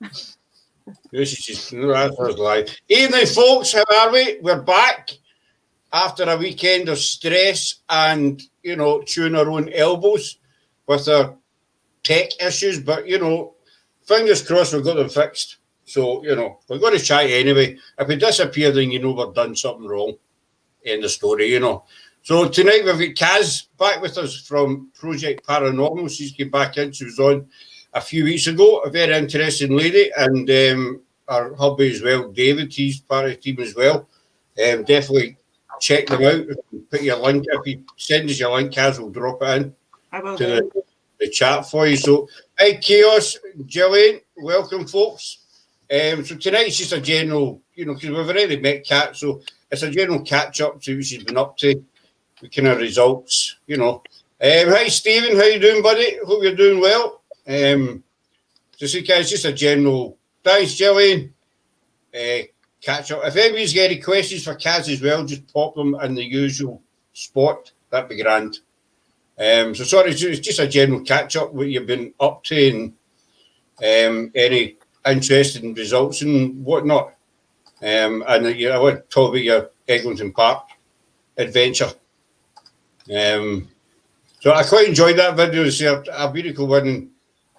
This is just no, that's a lie. Evening, folks. How are we? We're back after a weekend of stress and chewing our own elbows with our tech issues. But fingers crossed we've got them fixed. So we're going to try anyway. If we disappear, then we've done something wrong. End of story. So tonight we've got Kaz back with us from Project Paranormal. She's came back in. She was on a few weeks ago. A very interesting lady, and our hubby as well, David. He's part of the team as well. Definitely check them out. Put your link. If you send us your link, Kaz will drop it in to the chat for you. So, hey, Chaos, Gillian, welcome, folks. So tonight's just a general, because we've already met Kat, so it's a general catch up to what she's been up to. The kind of results, Hi, Stephen. How you doing, buddy? Hope you're doing well. Just a general. Thanks, Gillian. Catch up. If anybody's got any questions for Kaz as well, just pop them in the usual spot. That'd be grand. So sorry, it's just a general catch up. What you've been up to and any interesting results and whatnot. And I want to talk about your Eglinton Park adventure. So I quite enjoyed that video. It's a beautiful one.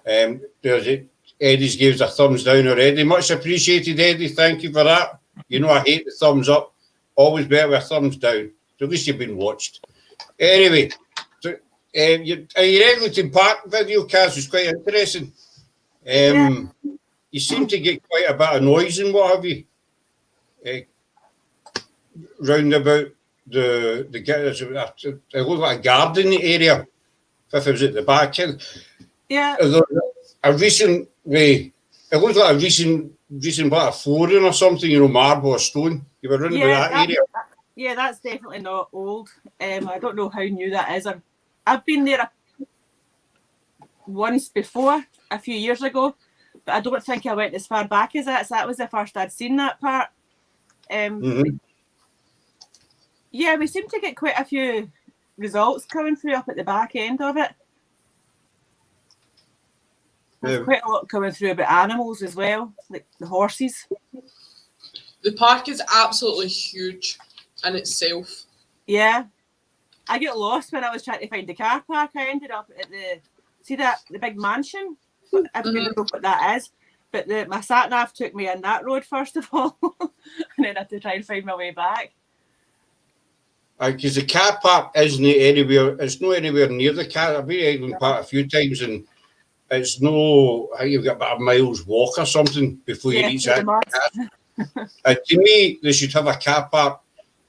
Eddie's gave us a thumbs down already. Much appreciated, Eddie. Thank you for that. I hate the thumbs up. Always better with a thumbs down. So at least you've been watched. Anyway, so, your Eglinton Park video, Kaz, was quite interesting. You seem to get quite a bit of noise and what have you. Round about it looked like a garden area. If it was at the back. Yeah. It looked like a recent bit of flooring or something, marble or stone. You were running that area. Yeah, that's definitely not old. I don't know how new that is. I've been there once before, a few years ago, but I don't think I went as far back as that. So that was the first I'd seen that part. Yeah, we seem to get quite a few results coming through up at the back end of it. There's quite a lot coming through about animals as well, like the horses. The park is absolutely huge in itself. Yeah. I get lost when I was trying to find the car park. I ended up at the big mansion? I don't know what that is. But my sat-nav took me in that road first of all. And then I had to try and find my way back. Because the car park isn't anywhere, it's not anywhere near the car. I've been to Eglinton Park a few times and it's no, I think you've got about a mile's walk or something before you reach that. And to me, they should have a car park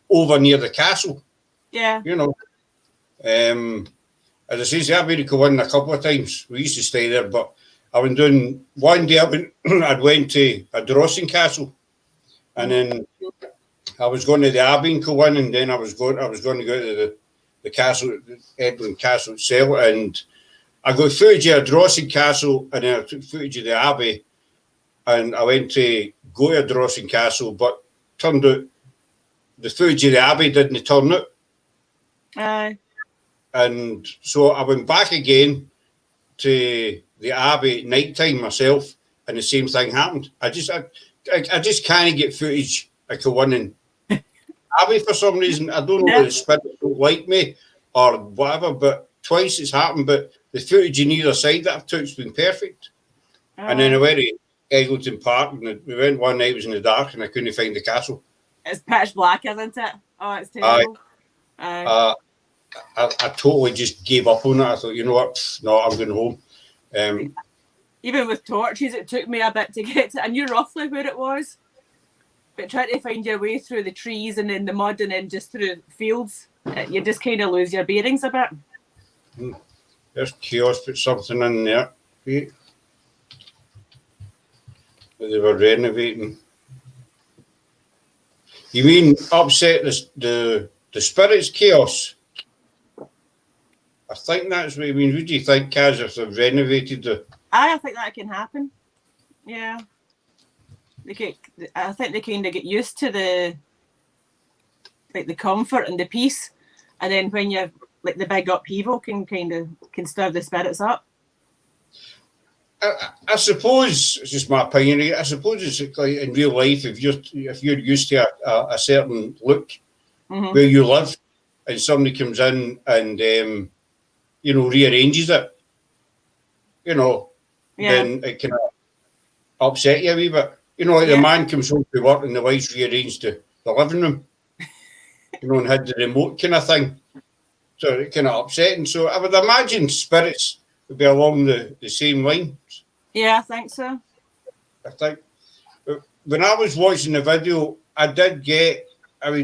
over near the castle. Yeah. As I say, I've been to go in a couple of times. We used to stay there, but I went doing one day. I went to a Drossing Castle, and then I was going to the Abbey and go in, and then I was going to go to the castle, Edwin Castle itself, and I got footage of Drossing Castle, and then I took footage of the Abbey, and I went to go to Drossing Castle, but turned out the footage of the Abbey didn't turn out. Aye. And so I went back again to the Abbey at night time myself, and the same thing happened. I just can't get footage I could win in Abbey for some reason. I don't know whether the spirits don't like me or whatever, but twice it's happened. But the footage on either side that I've took has been perfect. And then I went to Eglinton Park, and we went one night, it was in the dark, and I couldn't find the castle. It's pitch black, isn't it? Oh, it's terrible. I totally just gave up on it. I thought, you know what? No, I'm going home. Even with torches, it took me a bit to get to. I knew roughly where it was, but trying to find your way through the trees and in the mud and then just through fields, you just kind of lose your bearings a bit. There's Chaos put something in there. They were renovating. You mean upset the spirits, Chaos? I think that's what you mean. What do you think, Kaz, if they've renovated the... I think that can happen. Yeah. I think they kind of get used to the comfort and the peace. And then when you're like the big upheaval can stir the spirits up. I suppose it's just my opinion. I suppose it's like in real life, if you're used to a certain look where you live, and somebody comes in and rearranges it, then it can upset you a wee bit. Like the man comes home to work and the wife's rearranged the living room, and had the remote kind of thing. So it kind of upsetting. So I would imagine spirits would be along the same lines. Yeah, I think so. I think when I was watching the video, I did get,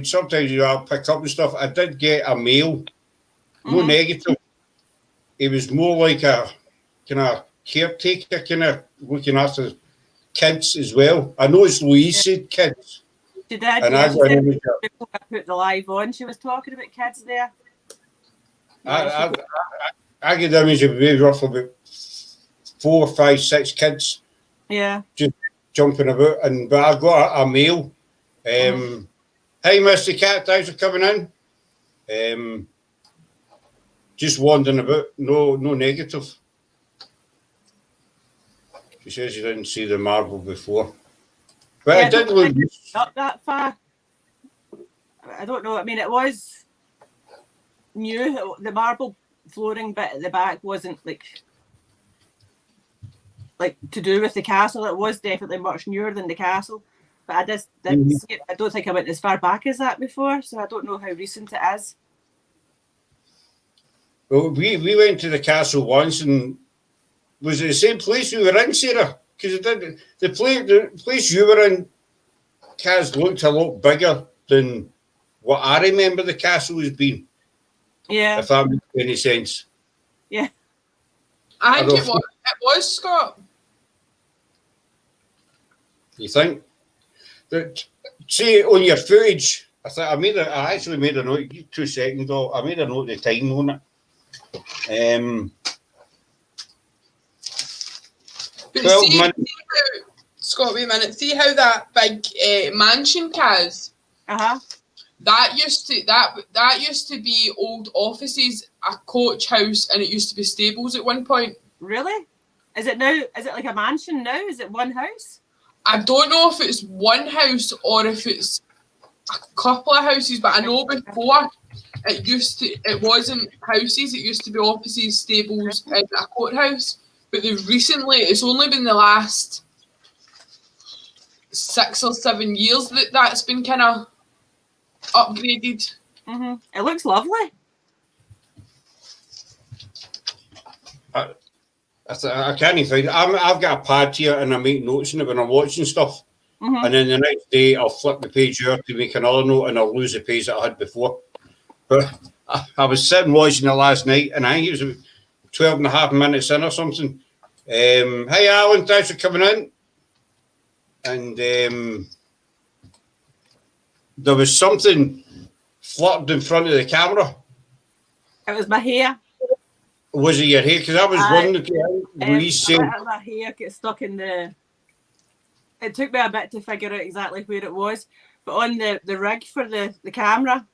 sometimes I'll pick up and stuff. I did get a mail, no negative. It was more like a kind of caretaker, kind of looking after kids as well. I know it's Louise said kids. She did, and yeah. Before I put the live on, she was talking about kids there. I get the image of maybe roughly about 4, 5, 6 kids. Yeah. Just jumping about, but I got a mail. Hey, Mr. Cat, thanks for coming in. Just wandering about, no negative. She says you didn't see the marble before, but it did look not that far. I don't know. I mean, it was new. The marble flooring bit at the back wasn't like to do with the castle. It was definitely much newer than the castle, but I just didn't see it. I don't think I went as far back as that before, so I don't know how recent it is. Well, we went to the castle once, and was it the same place we were in, Sarah? Because the place you were in, Kaz, looked a lot bigger than what I remember the castle as being. Yeah. If that makes any sense. Yeah. I think it was, Scott. You think? See, on your footage, I actually made a note. 2 seconds though. I made a note of the time on it. But 12 minutes. Scott, wait a minute. See how that big mansion, Kaz? That used to be old offices, a coach house, and it used to be stables at one point. Really? Is it now? Is it like a mansion now? Is it one house? I don't know if it's one house or if it's a couple of houses, but I know before it wasn't houses. It used to be offices, stables, and a courthouse. But it's only been the last 6 or 7 years that's been kind of upgraded. It looks lovely. I can't even find it. I've got a pad here and I make notes in it when I'm watching stuff. And then the next day I'll flip the page over to make another note and I'll lose the page that I had before. But I was sitting watching it last night and I think it was 12 and a half minutes in or something. Hey Alan, thanks for coming in. And there was something fluttered in front of the camera. It was my hair. Was it your hair? Because I was wondering. My hair gets stuck in the. It took me a bit to figure out exactly where it was, but on the rig for the camera,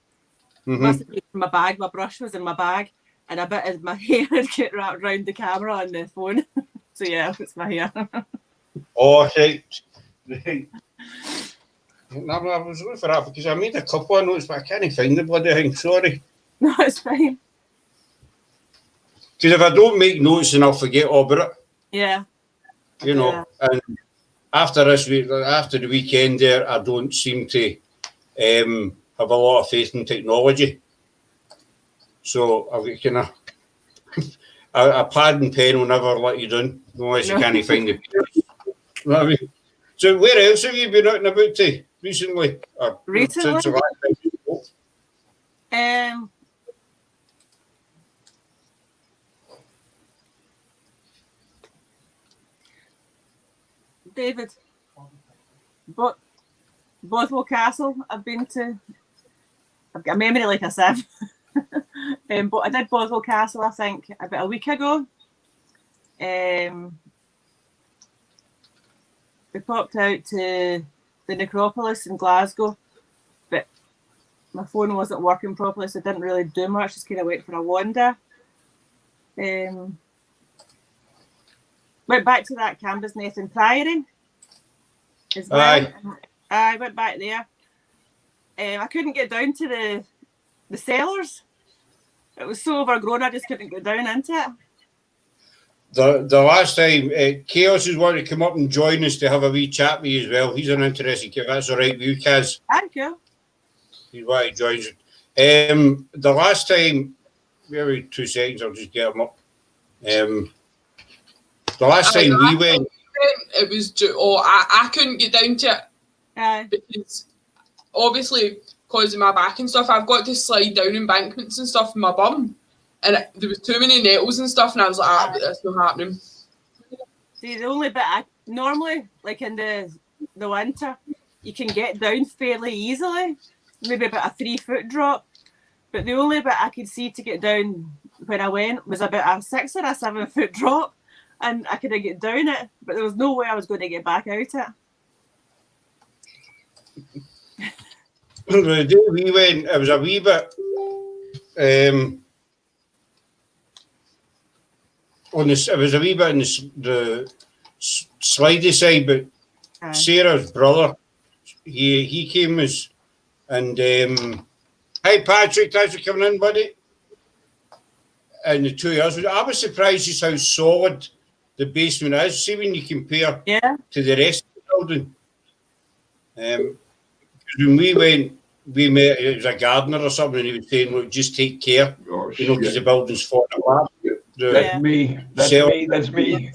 must have been in my bag. My brush was in my bag, and a bit of my hair had get wrapped around the camera on the phone. So yeah, it's my hair. Oh, right. No, I was looking for that because I made a couple of notes, but I can't find the bloody thing. Sorry. No, it's fine. Because if I don't make notes, then I'll forget all about it. Yeah. And after the weekend there, I don't seem to have a lot of faith in technology. So I've got kind of a pad and pen will never let you down unless you can't find the pages. You know what I mean? So where else have you been out and about to recently? Recently? Since the last time? David, Bothwell Castle. I've been to. I've got a memory like a sieve. But I did Bothwell Castle, I think, about a week ago. We popped out to the necropolis in Glasgow, but my phone wasn't working properly, so I didn't really do much. Just kind of went for a wander. Went back to that Canvas Nathan Priory as well. Aye. I went back there. I couldn't get down to the cellars. It was so overgrown, I just couldn't get down into it. The last time, Chaos is wanting to come up and join us to have a wee chat with you as well. He's an interesting kid. That's all right with you, Kaz. Thank you. He's wanting to join us. The last time, maybe 2 seconds, I'll just get him up. The last time we went, it was I couldn't get down to it. Aye. Because obviously, because of my back and stuff, I've got to slide down embankments and stuff with my bum. And there was too many nettles and stuff, and I was like, but that's not happening. See, the only bit normally, like in the winter, you can get down fairly easily, maybe about a 3-foot drop. But the only bit I could see to get down when I went was about a 6 or a 7-foot drop, and I couldn't get down it, but there was no way I was going to get back out it. the day we went, it was a wee bit on this. It was a wee bit on the slidey side, but Aye. Sarah's brother, he came as, and hi Patrick, thanks for coming in, buddy. And the 2 years, I was surprised just how solid the basement is. See when you compare to the rest of the building. When we went, we met, it was a gardener or something, and he was saying, look, just take care, because the building's falling apart. That's me. That's me.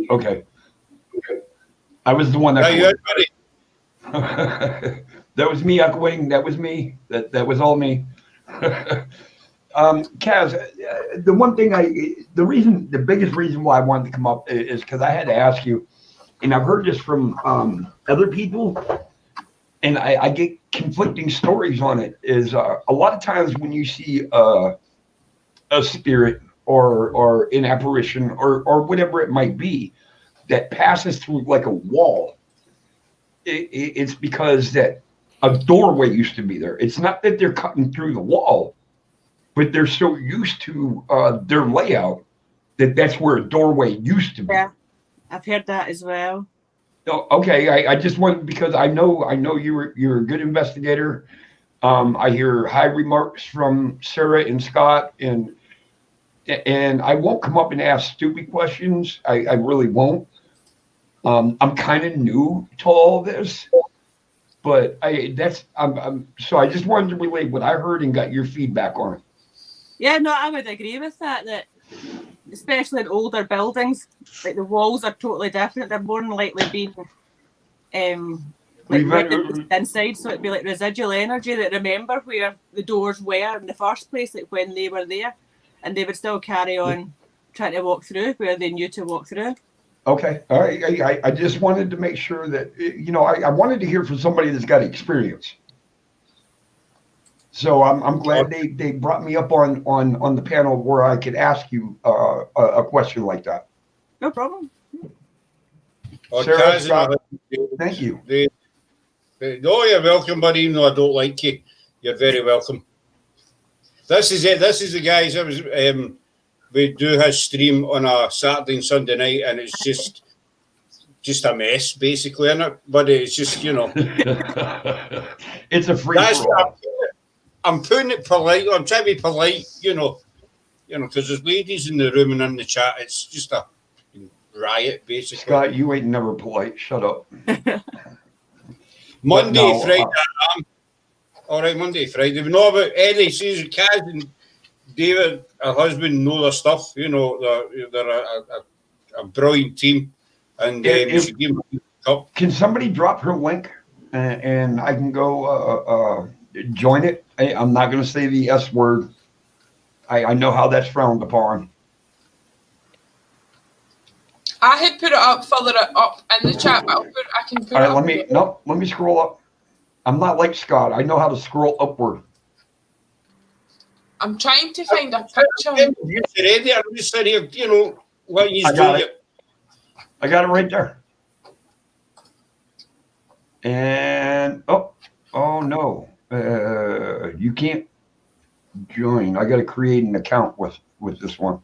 Okay. I was the one that. That was me echoing. That was me. That was all me. Kaz, the biggest reason why I wanted to come up is because I had to ask you, and I've heard this from other people, and I get conflicting stories on it. Is a lot of times when you see a spirit or an apparition or whatever it might be that passes through like a wall, it's because that a doorway used to be there. It's not that they're cutting through the wall, but they're so used to their layout that's where a doorway used to be. Yeah, I've heard that as well. Oh, okay, I just wanted, because I know you're a good investigator. I hear high remarks from Sarah and Scott, and I won't come up and ask stupid questions. I really won't. I'm kind of new to all this, but so I just wanted to relay what I heard and got your feedback on it. Yeah, no, I would agree with that especially in older buildings, like the walls are totally different. They're more than likely being inside, so it'd be like residual energy that remember where the doors were in the first place, like when they were there, and they would still carry on trying to walk through where they knew to walk through. Okay, all right. I just wanted to make sure that, I wanted to hear from somebody that's got experience. So I'm glad they brought me up on the panel where I could ask you a question like that. No problem. Sarah, Scott, thank you. You're welcome, buddy. Even though I don't like you, you're very welcome. This is it. This is the guys. We do his stream on a Saturday and Sunday night, and it's just a mess, basically, isn't it? But it's just, it's a free for all. I'm putting it polite. I'm trying to be polite, because there's ladies in the room and in the chat. It's just a riot, basically. Scott, you ain't never polite. Shut up. Monday, Friday. All right, Monday, Friday. We know about Eddie. Sees Kaz and David, her husband, know their stuff. They're a brilliant team, and we should give them a cup. Can somebody drop her link and I can go join it? I'm not going to say the S word. I know how that's frowned upon. I had put it up further up in the chat, but I can put All right, it up. let me scroll up. I'm not like Scott. I know how to scroll upward. I'm trying to find a picture. I'm just sitting here, what you do. I got it right there. And oh no, you can't join. I got to create an account with this one.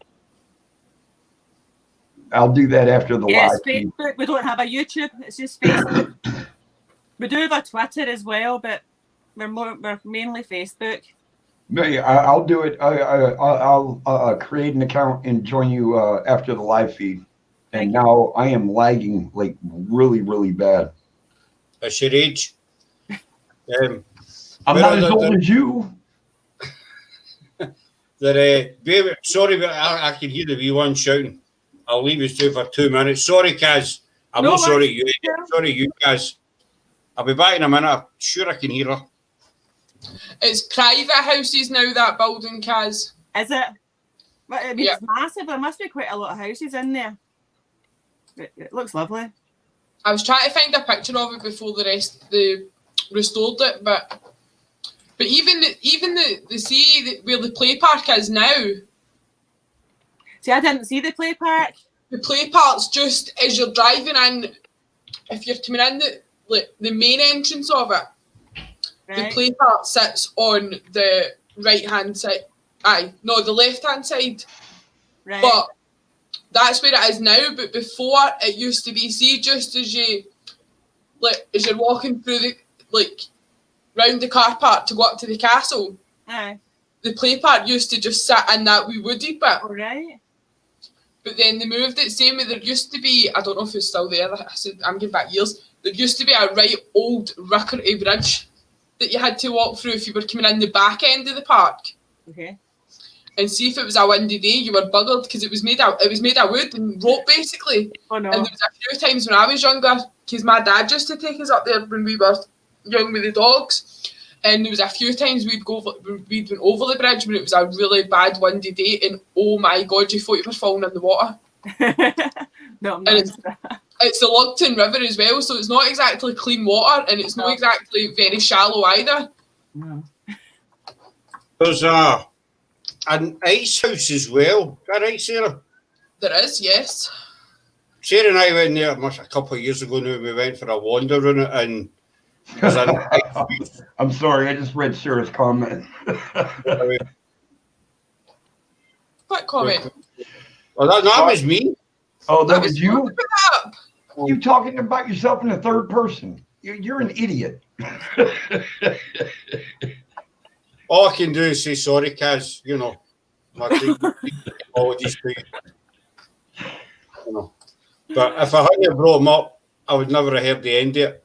I'll do that after the Yeah, live it's feed. Facebook. We don't have a YouTube. It's just Facebook. We do have a Twitter as well, but we're mainly Facebook. No, yeah, I'll do it. I'll create an account and join you after the live feed. And Thank you. now I am lagging like really, really bad. That's your age. I'm Where not are as the- old as you. Baby, sorry, but I can hear the wee one shouting. I'll leave you two for 2 minutes. Sorry, Kaz. I'm No not sorry worries. you. Sorry, you, Kaz. I'll be back in a minute. I'm sure I can hear her. It's private houses now, that building, Kaz. Is it? But I mean, Yeah. it's massive. There must be quite a lot of houses in there. It looks lovely. I was trying to find a picture of it before they restored it, but even the sea where the play park is now, See, I didn't see the play park. the play park's just as you're driving in. If you're coming in the main entrance of it, the Right. play park sits on the right hand side. The left hand side. Right. But that's where it is now. But before it used to be, see, just as you're walking through round the car park to go up to the castle, Aye. the play park used to just sit in that wee woody bit. All right. But then they moved it. Same way there used to be, I don't know if it's still there. I said I'm going back years. There used to be a right old rickety bridge that you had to walk through if you were coming in the back end of the park. Okay. And see, if it was a windy day, you were buggered because it was made of wood and rope basically. Oh no. And there was a few times when I was younger, because my dad used to take us up there when we were young with the dogs. And there was a few times we'd went over the bridge when it was a really bad windy day, and oh my God, you thought you were falling in the water. No, I'm And not. it's the Lugton River as well, so it's not exactly clean water, and it's not exactly very shallow either. No. There's an ice house as well. Is that right, Sarah? There is, yes. Sarah and I went there a couple of years ago now. We went for a wander in it, and there's an ice house. I'm sorry, I just read Sarah's comment. What comment? Well, that was me. Oh, that was you? Look that up. You talking about yourself in the third person. You're an idiot. All I can do is say sorry, Kaz. You know, my apologies to you. You know, but if I hadn't brought him up, I would never have heard the end of it.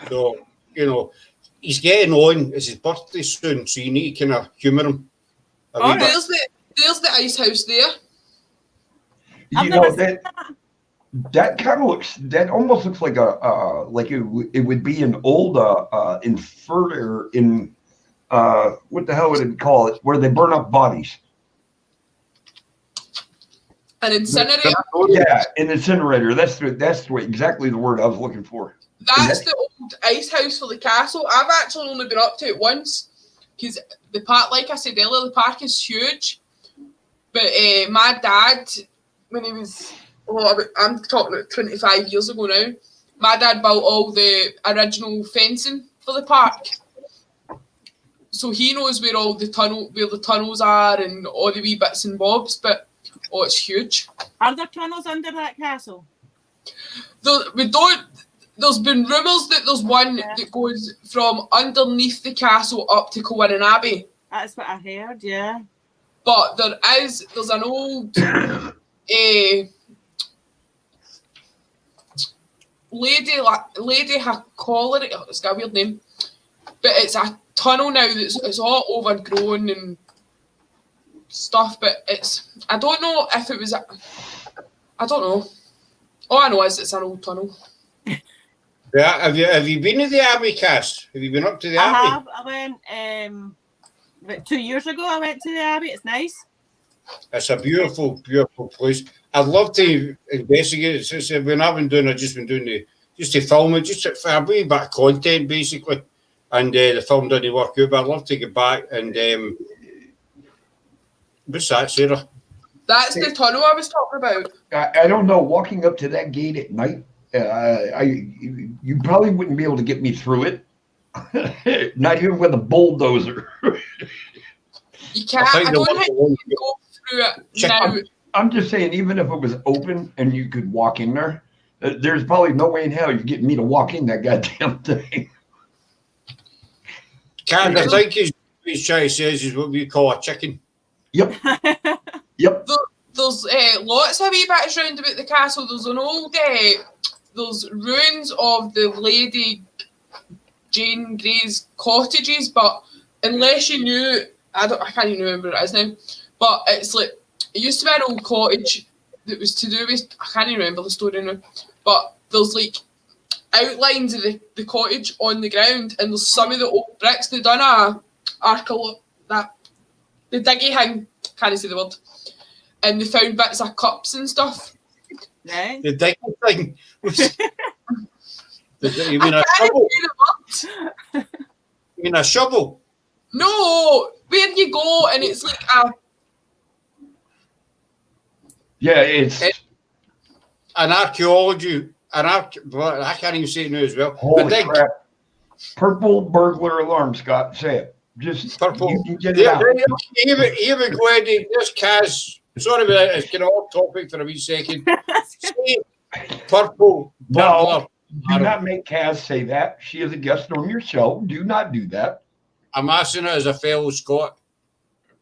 So, you know, he's getting on. It's his birthday soon, so you need to kind of humour him. Oh, There's the ice house there. I've You never know that kind of looks. That almost looks like it would be an old inferter in what the hell would it call it? Where they burn up bodies. An incinerator. Yeah, an incinerator. That's exactly the word I was looking for. That's the old ice house for the castle. I've actually only been up to it once because the park, like I said earlier, the park is huge. But my dad, when he was, I'm talking about 25 years ago now, my dad built all the original fencing for the park. So he knows where all the tunnels are and all the wee bits and bobs. But it's huge. Are there tunnels under that castle? There's been rumours that there's one that goes from underneath the castle up to Corinnan Abbey. That's what I heard, yeah. But there's an old lady Hacollery. It's got a weird name. But it's a tunnel now it's all overgrown and stuff, but I don't know if it was I don't know. All I know is it's an old tunnel. Yeah, have you been to the Abbey, Cass? Have you been up to the Abbey? I have. I went about 2 years ago. I went to the Abbey. It's nice. It's a beautiful, beautiful place. I'd love to investigate it. Since when I've been doing, I've just been doing just to film it, just for a wee bit of content, basically. And the film didn't work out, but I'd love to get back and what's that, Sarah? That's the tunnel I was talking about. I don't know. Walking up to that gate at night, you probably wouldn't be able to get me through it. Not even with a bulldozer. You can't. I don't think you can go through it now. I'm just saying, even if it was open and you could walk in there, there's probably no way in hell you're getting me to walk in that goddamn thing. Can't I think he's trying to say is what we call a chicken. Yep. Yep. There's lots of wee bits round about the castle. There's an old, there's ruins of the Lady Jane Grey's cottages, but unless you knew, I can't even remember what it is now, but it's like, it used to be an old cottage that was to do with, I can't even remember the story now, but there's like outlines of the cottage on the ground, and there's some of the old bricks. They done the diggy thing, can't say the word, and they found bits of cups and stuff. Right. The diggy thing. You mean I a can't shovel? say the word. You mean a shovel? No, where you go and it's like a... Yeah, it's an archaeology. Well, I can't even say it now as well. holy crap. Purple burglar alarm, Scott. Say it. Just Purple. You can get it out. Here we go, Eddie. There's Kaz. Sorry about that. It's kind of off topic for a wee second. Say purple. No, burglar. do not make Kaz say that. She is a guest on your show. Do not do that. I'm asking it as a fellow Scot.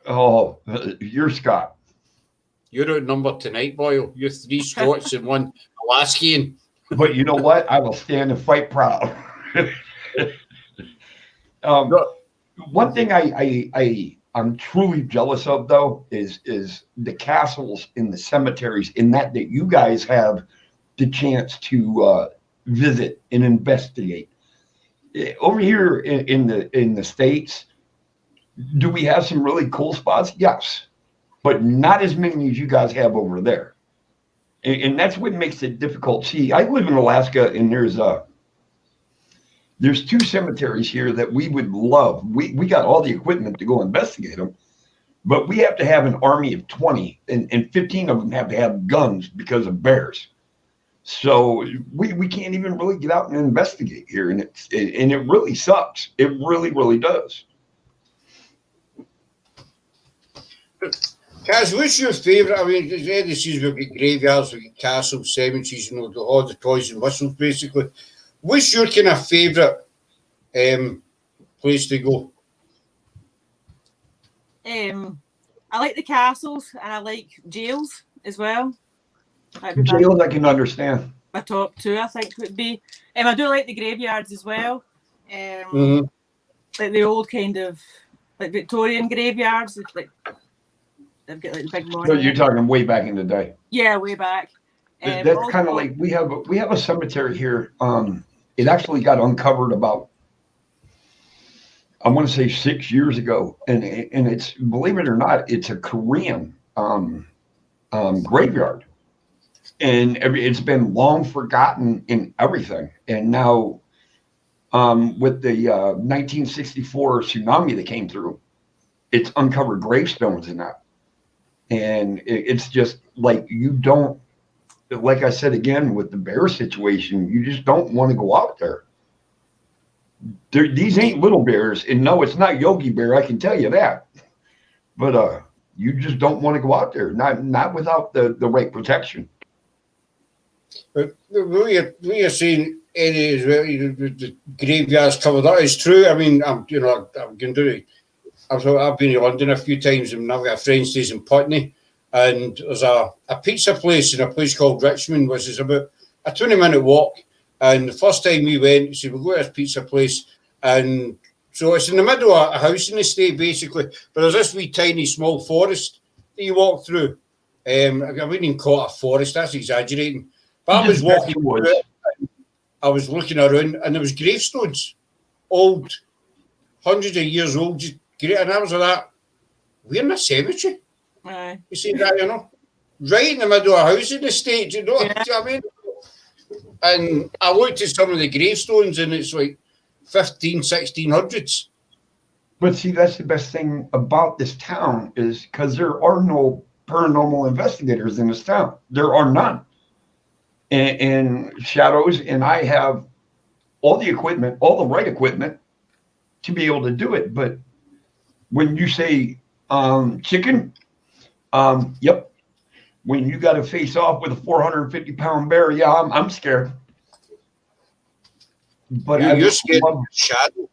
Oh, you're Scott. You're outnumbered tonight, Boyle. You're 3 Scots and 1 Alaskan. But you know what? I will stand and fight proud. One thing I'm truly jealous of, though, is the castles in the cemeteries that you guys have the chance to visit and investigate. Over here in the States, do we have some really cool spots? Yes, but not as many as you guys have over there. And that's what makes it difficult. See, I live in Alaska, and there's 2 cemeteries here that we would love. We got all the equipment to go investigate them, but we have to have an army of 20, and 15 of them have to have guns because of bears. So we can't even really get out and investigate here, and it really sucks. It really, really does. Kaz, what's your favourite? I mean, Eddie says we've got graveyards, we've got castles, cemeteries, all the toys and whistles, basically. What's your kind of favourite place to go? I like the castles and I like jails as well. Jails I can understand. My top 2, I think, would be. I do like the graveyards as well. Like the old kind of like Victorian graveyards. Like they've got like the big So monument. you're talking way back in the day. Yeah, way back. That's kind of like we have a cemetery here. It actually got uncovered about, I want to say 6 years ago, and it's, believe it or not, it's a Korean graveyard, and it's been long forgotten in everything. And now, with the 1964 tsunami that came through, it's uncovered gravestones in that, and it's just like you don't. Like I said again with the bear situation, you just don't want to go out there. These ain't little bears, and no, it's not Yogi Bear. I can tell you that. But you just don't want to go out there, not without the right protection. But we are saying, Eddie, as well, the graveyards covered. That is true. I mean, I'm going to. I've been to London a few times, and I've got a friend stays in Putney. And there's a pizza place in a place called Richmond, which is about a 20-minute walk. And the first time we went, we said, we'll go to this pizza place. And so it's in the middle of a housing estate, basically. But there's this wee tiny small forest that you walk through. I wouldn't even call it a forest, that's exaggerating. But I was walking through it, I was looking around, and there was gravestones, old, hundreds of years old, just great. And I was like that, we're in a cemetery. You see that, right in the middle of a housing estate, you know what I mean? And I looked at some of the gravestones, and it's like 1600s. But see, that's the best thing about this town is because there are no paranormal investigators in this town. There are none. And Shadows and I have all the equipment, all the right equipment to be able to do it. But when you say chicken, yep, when you got to face off with a 450-pound bear, yeah, I'm scared. But You're scared of the shadow.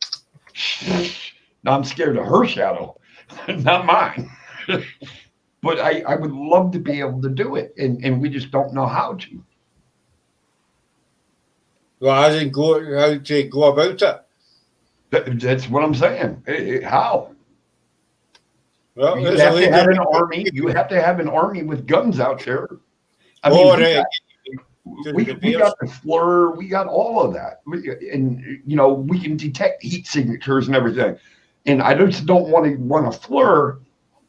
No, I'm scared of her shadow, not mine. But I would love to be able to do it, and we just don't know how to. Well, how to go about it? That's what I'm saying. How? Well, You have to have an army. You have to have an army with guns out there. I mean, we got the FLIR. We got all of that. And, we can detect heat signatures and everything. And I just don't want to run a FLIR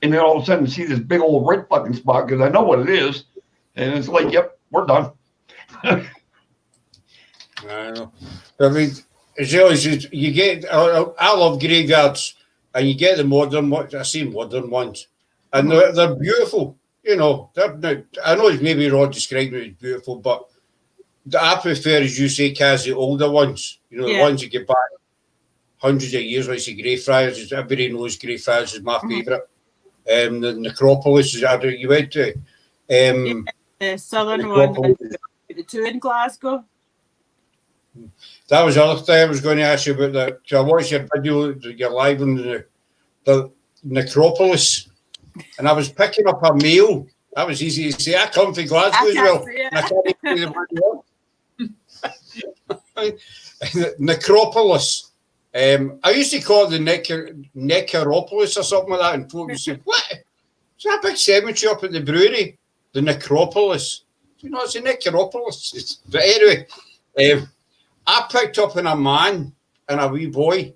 and then all of a sudden see this big old red fucking spot because I know what it is. And it's like, yep, we're done. I know. I mean, as well as you get, I love graveyards, and you get the modern ones. I see modern ones, and they're beautiful. I know it's maybe wrong describing it as beautiful, but I prefer, as you say, Kaz, the older ones. The ones you get back hundreds of years, like the Greyfriars. Everybody knows Greyfriars is my favourite. The Necropolis is you went to. The southern one, the two in Glasgow. That was the other thing I was going to ask you about. I watched your video, your live on the Necropolis, and I was picking up a mail. That was easy to say. I come from Glasgow as well. I can't the Necropolis. I used to call it the Necropolis or something like that, and folk would say, "What? Is that a big cemetery up at the brewery? The Necropolis?" It's a Necropolis. But anyway, I picked up on a man and a wee boy,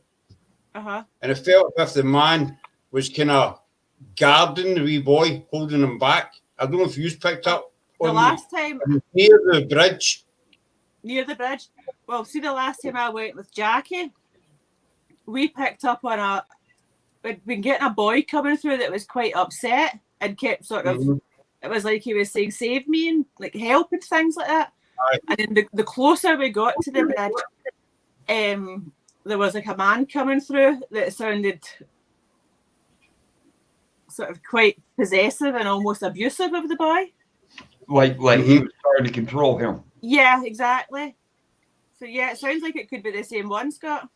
and it felt as if the man was kind of guarding the wee boy, holding him back. I don't know if you picked up on the last time near the bridge. Near the bridge. Well, see, the last time I went with Jackie, we picked up on we'd been getting a boy coming through that was quite upset and kept sort of. It was like he was saying, "Save me," and like help and things like that. And then the closer we got to the bridge, there was like a man coming through that sounded sort of quite possessive and almost abusive of the boy. Like he was trying to control him. Yeah, exactly. So yeah, it sounds like it could be the same one, Scott.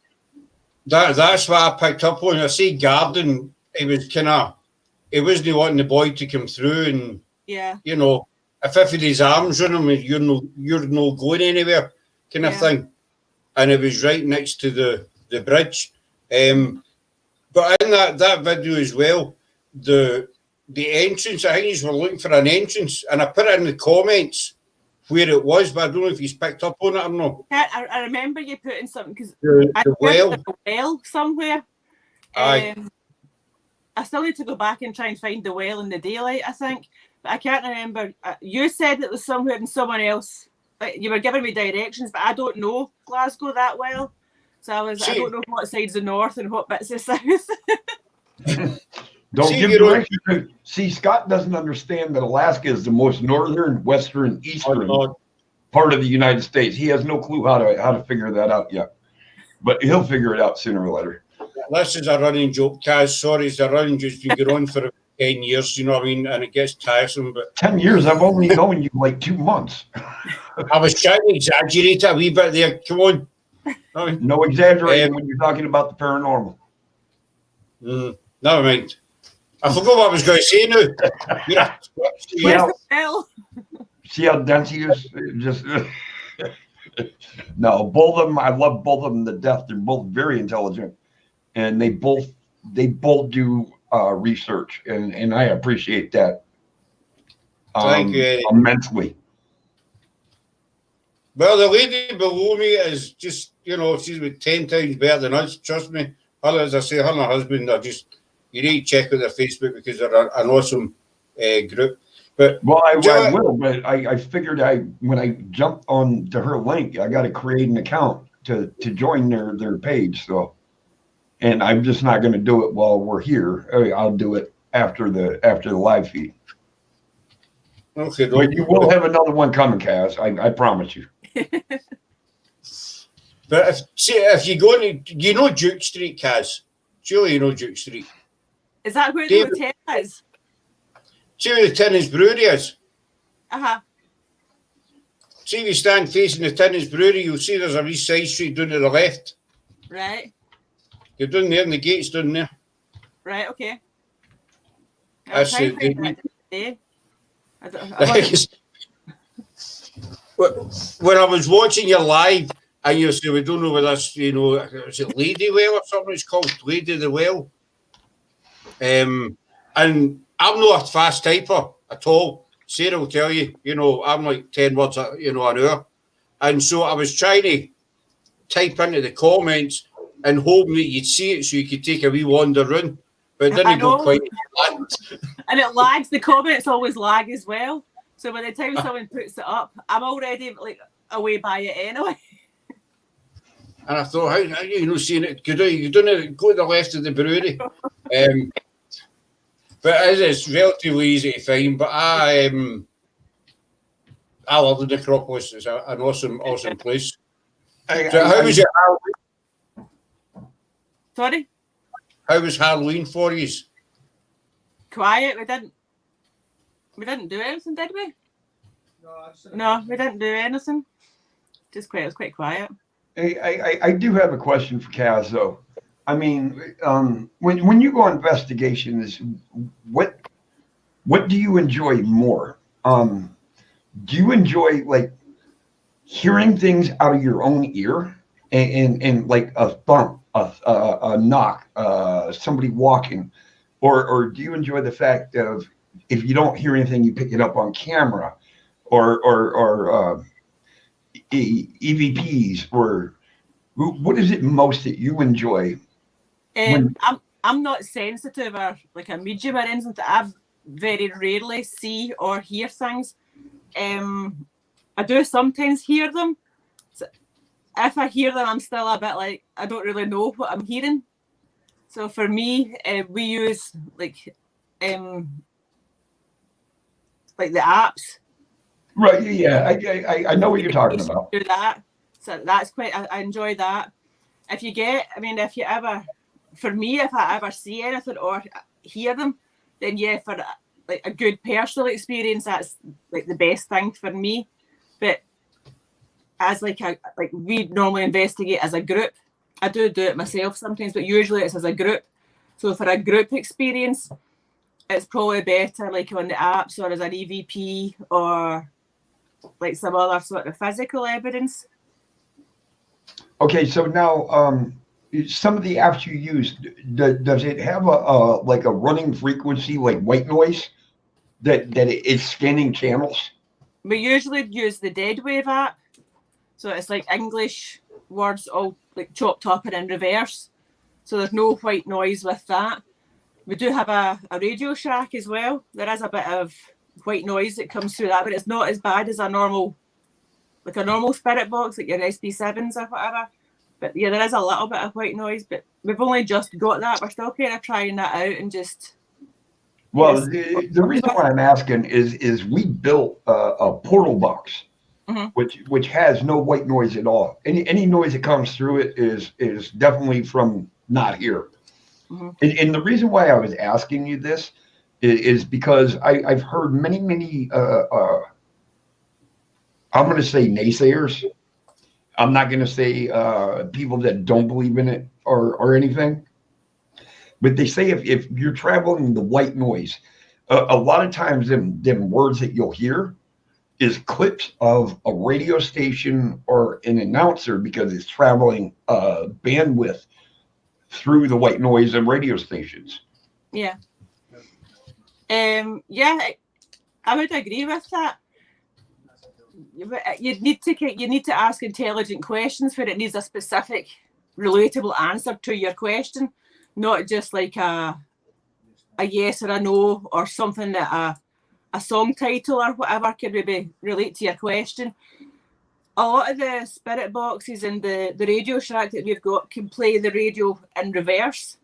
That's what I picked up on. I see Garden. He wasn't wanting the boy to come through, and if he had his arms on him, you're no going anywhere, kind of thing. And it was right next to the bridge. But in that video as well, the entrance, I think you were looking for an entrance, and I put it in the comments where it was, but I don't know if he's picked up on it or not. I remember you putting something because the well somewhere. Aye. I still need to go back and try and find the well in the daylight, I think. But I can't remember. You said it was somewhere and someone else. You were giving me directions, but I don't know Glasgow that well. So I don't know what side's the north and what bit's the south. Don't give directions. See, Scott doesn't understand that Alaska is the most northern, western, eastern part of the United States. He has no clue how to figure that out yet. But he'll figure it out sooner or later. This is a running joke, Kaz. Sorry, it's a running joke. You get on for 10 years, you know what I mean? And it gets tiresome. But 10 years? I've only known you like 2 months. I was trying to exaggerate it a wee bit there. Come on. No exaggerating when you're talking about the paranormal. Never mind. I forgot what I was going to say now. See how dense he is? Just no, both of them. I love both of them to death. They're both very intelligent, and they both do research, and I appreciate that. Thank you, immensely. Well, the lady below me is just, she's about 10 times better than us. Trust me. Her, as I say, her and her husband are just. You need to check out their Facebook because they're an awesome group. But I will. But I figured when I jumped on to her link, I got to create an account to join their page. So, and I'm just not going to do it while we're here. I'll do it after the live feed. Okay. But you will have another one coming, Kaz. I promise you. But if you go to, you know Duke Street, Kaz? Surely you know Duke Street. Is that where the hotel is? See where the Tinnins Brewery is? See if you stand facing the Tinnins Brewery, you'll see there's a wee side street down to the left. Right. You're down there and the gate's down there. Right, okay. I'll That's try and find that today. When I was watching you live, and you say, we don't know whether that's, is it Lady Well or something it's called? Lady the Well. And I'm not a fast typer at all. Sarah will tell you, I'm like 10 words, an hour. And so I was trying to type into the comments and hoping that you'd see it so you could take a wee wander round. But it didn't go quite land. And it lags. The comments always lag as well. So by the time someone puts it up, I'm already like away by it anyway. And I thought, how you seeing it? Go to the left of the brewery. But it's relatively easy to find. But I love the Necropolis. It's an awesome place. How was your Halloween? Sorry? How was Halloween for you? Quiet. We didn't do anything, did we? No, we didn't do anything. It was quite quiet. I do have a question for Kaz though. I mean, when you go on investigations, what do you enjoy more? Do you enjoy like hearing things out of your own ear and like a thump, a knock, somebody walking, or do you enjoy the fact of if you don't hear anything, you pick it up on camera, or EVPs, or what is it most that you enjoy? I'm not sensitive or like a medium or anything. I very rarely see or hear things. I do sometimes hear them. So if I hear them, I'm still a bit like I don't really know what I'm hearing. So for me, we use like the apps. Right. Yeah. I know what you're talking about. Do that. So that's I enjoy that. If you if I ever see anything or hear them, then yeah, for like a good personal experience, that's like the best thing for me. But as we normally investigate as a group. I do it myself sometimes, but usually it's as a group. So for a group experience, it's probably better like on the apps or as an EVP or like some other sort of physical evidence. Okay, so now some of the apps you use, does it have a running frequency like white noise that it's scanning channels? We usually use the Deadwave app, so it's like English words all like chopped up and in reverse, so there's no white noise with that. We do have a Radio Shack as well. There is a bit of white noise that comes through that, but it's not as bad as a normal spirit box, like your SB7s or whatever. But yeah, there is a little bit of white noise, but we've only just got that. We're still kind of trying that out and just. Well, the reason why I'm asking is we built a portal box, mm-hmm. which has no white noise at all. Any noise that comes through it is definitely from not here. Mm-hmm. And the reason why I was asking you this is because I've heard many I'm going to say naysayers. I'm not going to say people that don't believe in it or anything. But they say if you're traveling the white noise, a lot of times them words that you'll hear is clips of a radio station or an announcer because it's traveling bandwidth through the white noise and radio stations. Yeah. I would agree with that. You need to ask intelligent questions where it needs a specific, relatable answer to your question, not just like a yes or a no or something that a song title or whatever can maybe relate to your question. A lot of the spirit boxes and the Radio Shack that we've got can play the radio in reverse.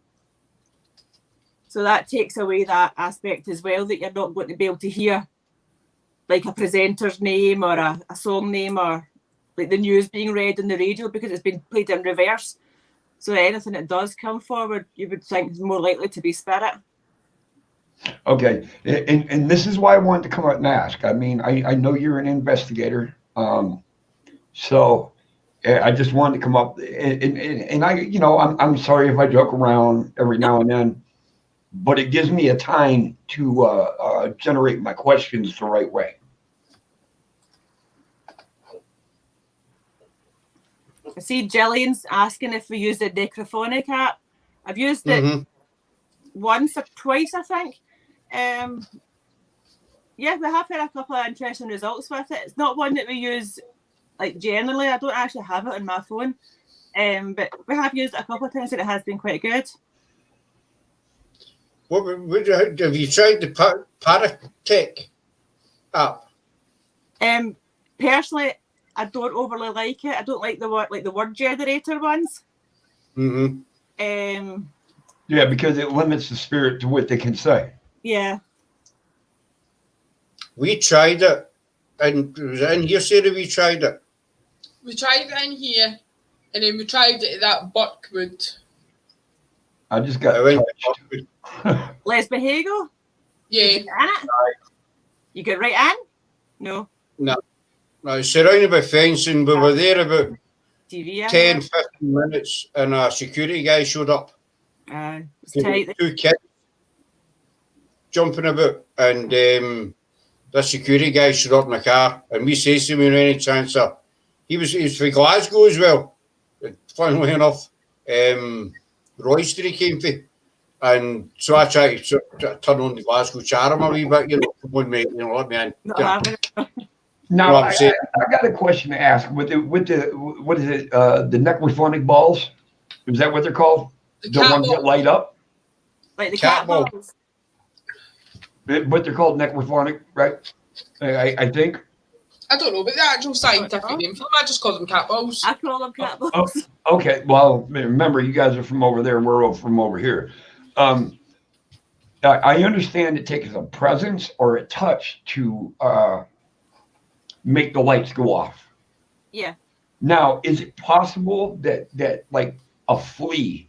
So that takes away that aspect as well, that you're not going to be able to hear like a presenter's name or a song name or like the news being read on the radio because it's been played in reverse. So anything that does come forward, you would think is more likely to be spirit. Okay, and this is why I wanted to come out and ask. I mean, I know you're an investigator, so I just wanted to come up and I, I'm sorry if I joke around every now and then, but it gives me a time to generate my questions the right way. I see Jillian's asking if we use the Necrophonic app. I've used it once or twice, I think. Yeah, we have had a couple of interesting results with it. It's not one that we use like generally. I don't actually have it on my phone, but we have used it a couple of times and it has been quite good. Have you tried the Paratech app? Personally, I don't overly like it. I don't like the word generator ones. Mm-hmm. Yeah, because it limits the spirit to what they can say. Yeah. We tried it, and it was in here, Sarah. We tried it. We tried it in here, and then we tried it at that Buckwood. I just got touched. Les Behagel? Yeah. Did you get in it? You get right in? No. No, it's surrounded by fencing. We were there about TV 10, 15 minutes, and a security guy showed up. It's tight. 2 kids jumping about, and the security guy showed up in the car, and we said to him, any chance he was from Glasgow as well. Funnily enough, Royster he came from, and so I tried to turn on the Glasgow charm a wee bit, come on mate, let me in. Now I got a question to ask. With the what is it? The necrophonic balls? Is that what they're called? The ones that light up? Like the cat balls. But they're called necrophonic, right? I think. I don't know, but the actual scientific name for them, I just call them cat balls. I call them cat balls. Okay, well, remember, you guys are from over there, and we're all from over here. I understand it takes a presence or a touch to make the lights go off. Yeah. Now, is it possible that like a flea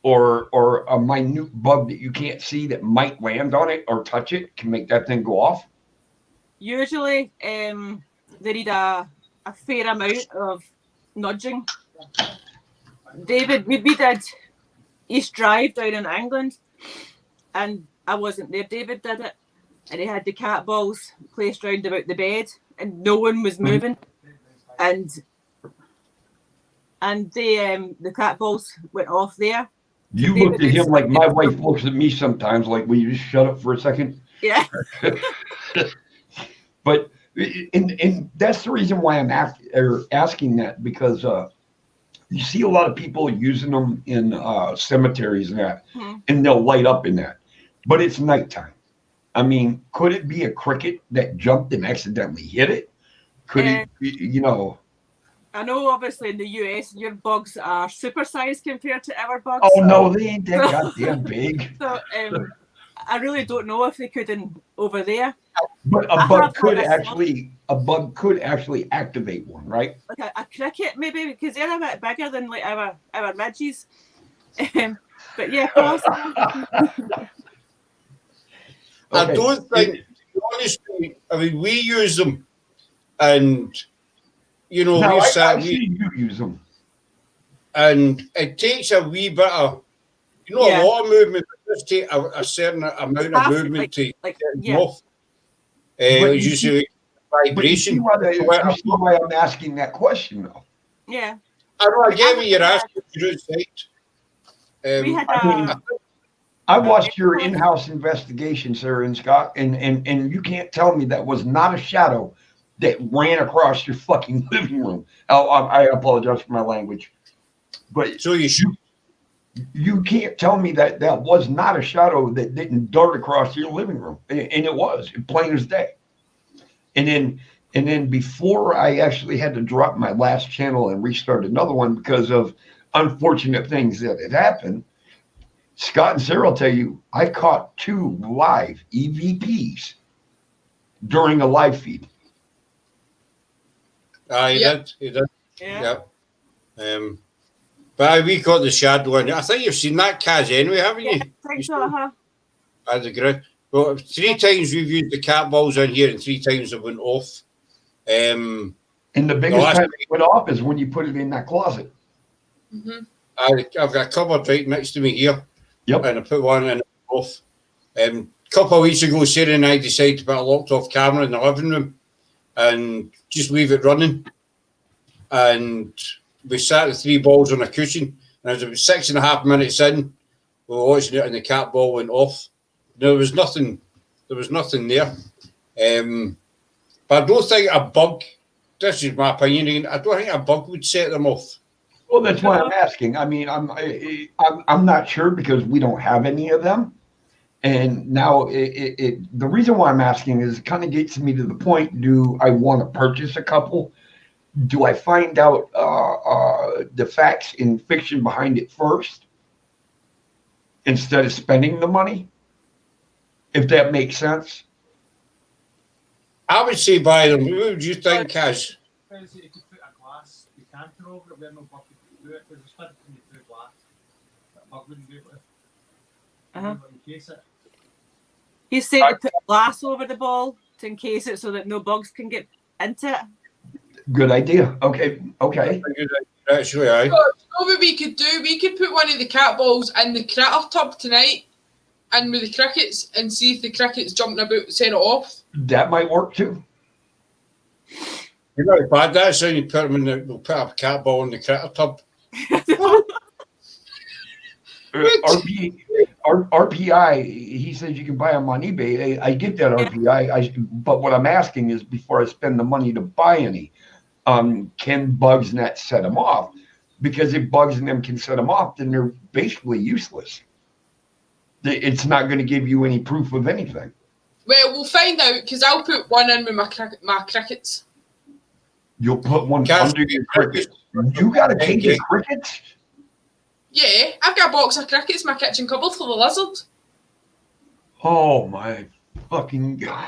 or a minute bug that you can't see that might land on it or touch it can make that thing go off? Usually, they need a fair amount of nudging. David, we did East Drive down in England, and I wasn't there. David did it, and he had the cat balls placed round about the bed, and no one was moving, and the cat balls went off there. You looked at him like my wife looks at me sometimes, like, will you just shut up for a second? Yeah. But and that's the reason why I'm asking that, because you see a lot of people using them in cemeteries and that, and they'll light up in that. But it's nighttime. I mean, could it be a cricket that jumped and accidentally hit it? Could it, I know, obviously, in the US, your bugs are supersized compared to our bugs. Oh, no, they ain't that goddamn big. So, I really don't know if they could over there. But a bug could actually activate one, right? Like a cricket, maybe, because they're a bit bigger than like our midgies. But yeah, possibly. I don't think, honestly, I mean, we use them, and no, you use them, and it takes a wee bit of, a lot of movement. It does take a certain amount of movement to get them off. It's usually vibration. You see why I'm asking that question, though. Yeah. I know. I get what you're asking. I watched your in-house investigation, Sarah and Scott, and you can't tell me that was not a shadow that ran across your fucking living room. I apologize for my language, but so you can't tell me that was not a shadow that didn't dart across your living room, and it was plain as day. And then before I actually had to drop my last channel and restart another one because of unfortunate things that had happened, Scott and Sarah will tell you I caught 2 live EVPs during a live feed. He did. Yeah. But we caught the shadow one. I think you've seen that, Kaz, anyway, haven't you? I think so, I agree. Well, 3 times we've used the cat balls in here, and 3 times they went off. And the biggest last- time it went off is when you put it in that closet. Mm-hmm. I've got a cupboard right next to me here. Yep. And I put one in off. A couple of weeks ago, Sarah and I decided to put a locked off camera in the living room and just leave it running. And we sat the 3 balls on a cushion, and it was about 6.5 minutes in, we were watching it, and the cat ball went off. There was nothing there. But I don't think a bug, this is my opinion, I don't think a bug would set them off. Well, that's why I'm asking. I mean, I'm not sure because we don't have any of them. And now the reason why I'm asking is it kind of gets me to the point, do I want to purchase a couple? Do I find out the facts and fiction behind it first instead of spending the money? If that makes sense. I would say buy them. What would you think, Kaz? You could put a glass decanter over it where no bug could do it. There's a split between the 2 glass. That bug wouldn't be able to encase it. He said to put glass over the ball to encase it so that no bugs can get into it. Good idea. Okay. Actually, aye. So, what we could do, we could put one of the cat balls in the critter tub tonight and with the crickets and see if the crickets jumping about set it off. That might work too. You're not bad. That's how you put them in the. We'll put a cat ball in the critter tub. RPI, he says you can buy them on eBay. I get that RPI. But what I'm asking is before I spend the money to buy any, can bugs net set them off? Because if bugs in them can set them off, then they're basically useless. It's not going to give you any proof of anything. Well, we'll find out because I'll put one in with my crickets. You'll put one under your crickets. You got a cage of crickets? Yeah, I've got a box of crickets in my kitchen cupboard for the lizard. Oh my fucking God.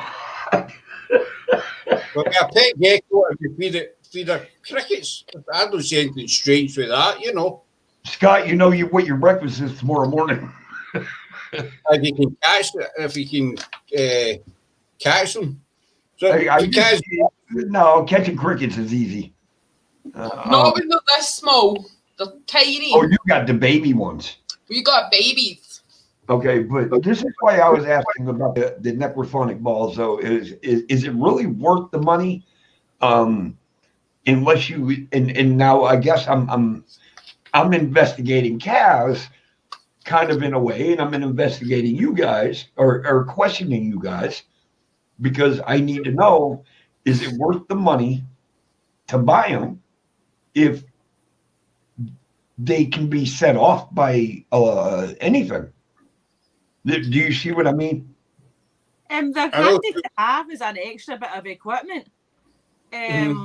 Well, a pet gecko, if you feed her crickets, I don't see anything strange with that, you know. Scott, you know what your breakfast is tomorrow morning. If you can catch it, if you can catch them. So no, catching crickets is easy. Not when they're this small. They're tiny. Oh, you got the baby ones. We got babies. Okay, but this is why I was asking about the necrophonic balls. Though, is it really worth the money? Unless you and now I guess I'm investigating Kaz kind of in a way, and I'm investigating you guys or questioning you guys because I need to know, is it worth the money to buy them if they can be set off by anything? Do you see what I mean? The handy to have is an extra bit of equipment. They're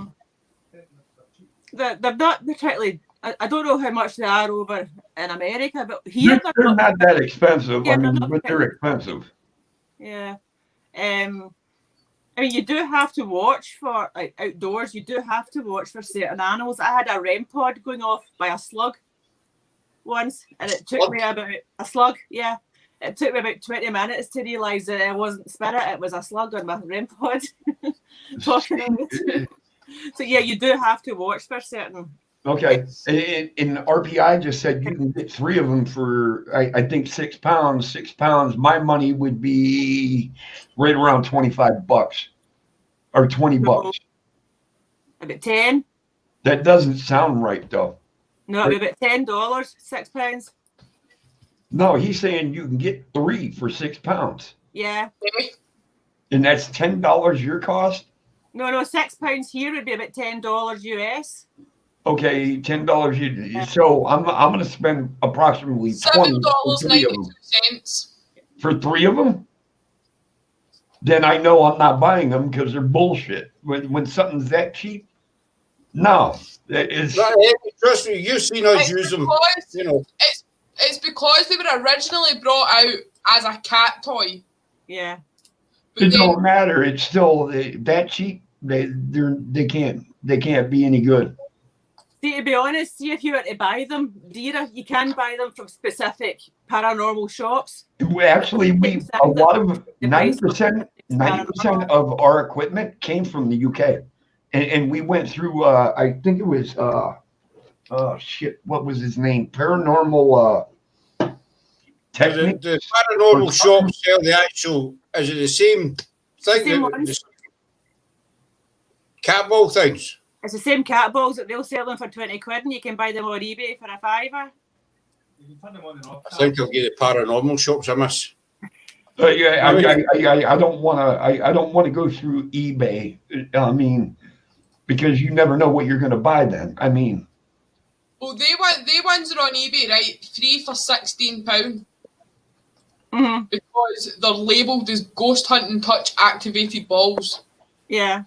not particularly. I don't know how much they are over in America, but here they're not that expensive. Yeah, I mean, but they're expensive. Yeah. I mean, you do have to watch for outdoors. You do have to watch for certain animals. I had a REM pod going off by a slug once, and it took me about a slug. Yeah, it took me about 20 minutes to realise that it wasn't spirit; it was a slug on my REM pod talking on me. So yeah, you do have to watch for certain. Okay, and RPI just said you can get 3 of them for I think £6. £6. My money would be right around $25 or $20. About 10. That doesn't sound right though. No, about $10, £6. No, he's saying you can get 3 for £6. Yeah. And that's $10 your cost? No, £6 here would be about $10 US. Okay, $10. So I'm going to spend approximately $7.92 for 3 of them. Then I know I'm not buying them because they're bullshit. When something's that cheap, no, it's. Trust me, you've seen us use them. You know, it's because they were originally brought out as a cat toy. Yeah. It don't matter. It's still that cheap. They can't be any good. See, to be honest, see if you were to buy them, you can buy them from specific paranormal shops. Actually, a lot of The price 90% of our equipment came from the UK, and we went through. I think it was oh shit, what was his name? Paranormal Technique. The paranormal shops sell the actual. Is it the same thing? Same The ones. cat ball things. It's the same cat balls that they'll sell them for 20 quid, and you can buy them on eBay for a £5. You can turn them on and off. I think I'll get the paranormal shops. I miss. Yeah, I don't want to. I don't want to go through eBay. I mean, because you never know what you're going to buy. Then I mean, well, they ones are on eBay, right? 3 for £16. Mm-hmm. Because they're labelled as ghost hunting touch activated balls. Yeah.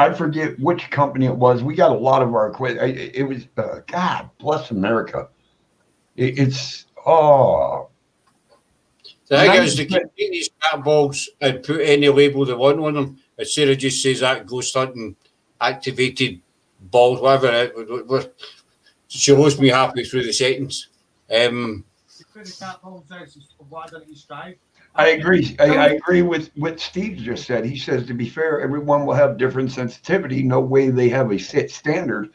I forget which company it was. We got a lot of our equipment. It was God bless America. It's The thing is, they can take these cat balls and put any label they want on them. Instead of just says that ghost hunting activated balls, whatever. She lost me halfway through the sentence. I agree. I agree with what Steve just said. He says, to be fair, everyone will have different sensitivity. No way they have a set standard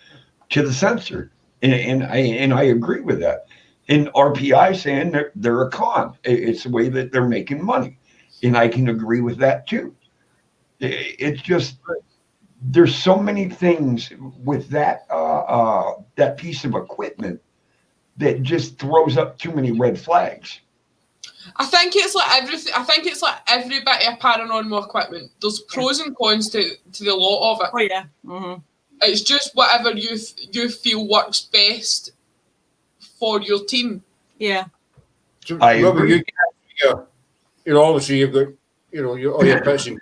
to the sensor, and I agree with that. And RPI saying they're a con. It's the way that they're making money, and I can agree with that too. It's just there's so many things with that that piece of equipment that just throws up too many red flags. I think it's like everything. I think it's like every bit of paranormal equipment. There's pros and cons to the lot of it. Oh yeah. Mm-hmm. It's just whatever you feel works best for your team. Yeah. So, I agree. Obviously you've got, all your bits and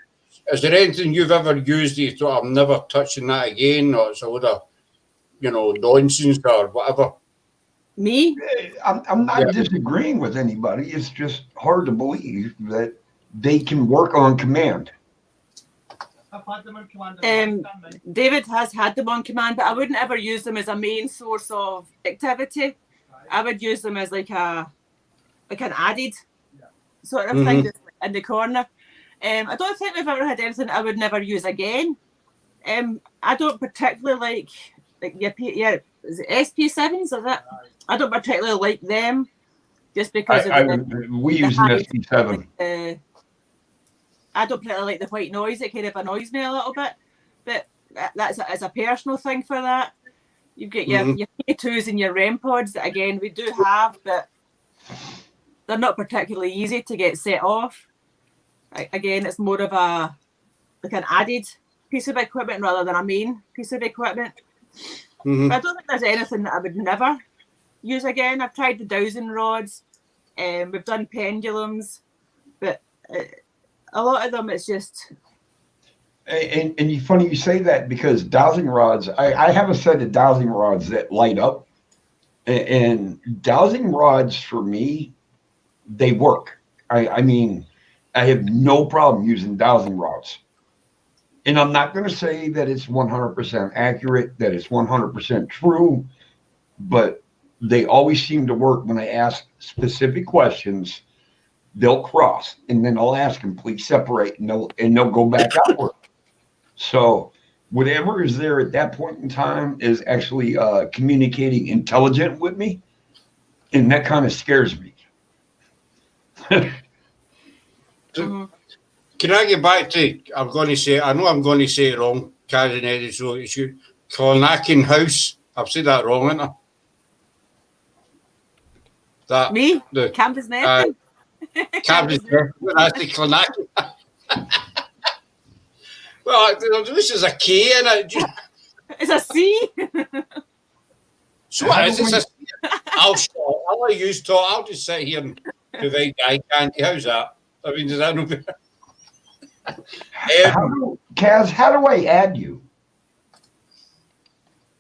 is there anything you've ever used that you thought I'm never touching that again, or it's a load of, nonsense or whatever? Me? I'm not disagreeing with anybody. It's just hard to believe that they can work on command. I've had them on command. David has had them on command, but I wouldn't ever use them as a main source of activity. I would use them as like an added sort of thing that's in the corner. I don't think we've ever had anything I would never use again. I don't particularly like is it SP7s? Is that? I don't particularly like them, just because we use an SP7. I don't particularly like the white noise. It kind of annoys me a little bit, but that's a personal thing for that. You've got your K2s and your REM pods that, again, we do have, but they're not particularly easy to get set off. Again, it's more of an added piece of equipment rather than a main piece of equipment. But I don't think there's anything that I would never use again. I've tried the dowsing rods, we've done pendulums, but a lot of them it's just. And it's funny you say that, because dowsing rods, I have a set of dowsing rods that light up, and dowsing rods for me, they work. I mean, I have no problem using dowsing rods. And I'm not going to say that it's 100% accurate, that it's 100% true, but they always seem to work when I ask specific questions. They'll cross, and then I'll ask them, please separate, and they'll go back outward. So whatever is there at that point in time is actually communicating intelligent with me, and that kind of scares me. Can I get back to, I know I'm going to say it wrong, Karen Eddie, so it's you, Clonackin House. I've said that wrong, haven't I? That, Me? Campus Nesting? Campus Nesting, that's the Clonackin. Well, this is a K in it. It's a C. So what is this? I'll let you talk. I'll just sit here and provide eye candy. How's that? I mean, does that no? Kaz, how do I add you?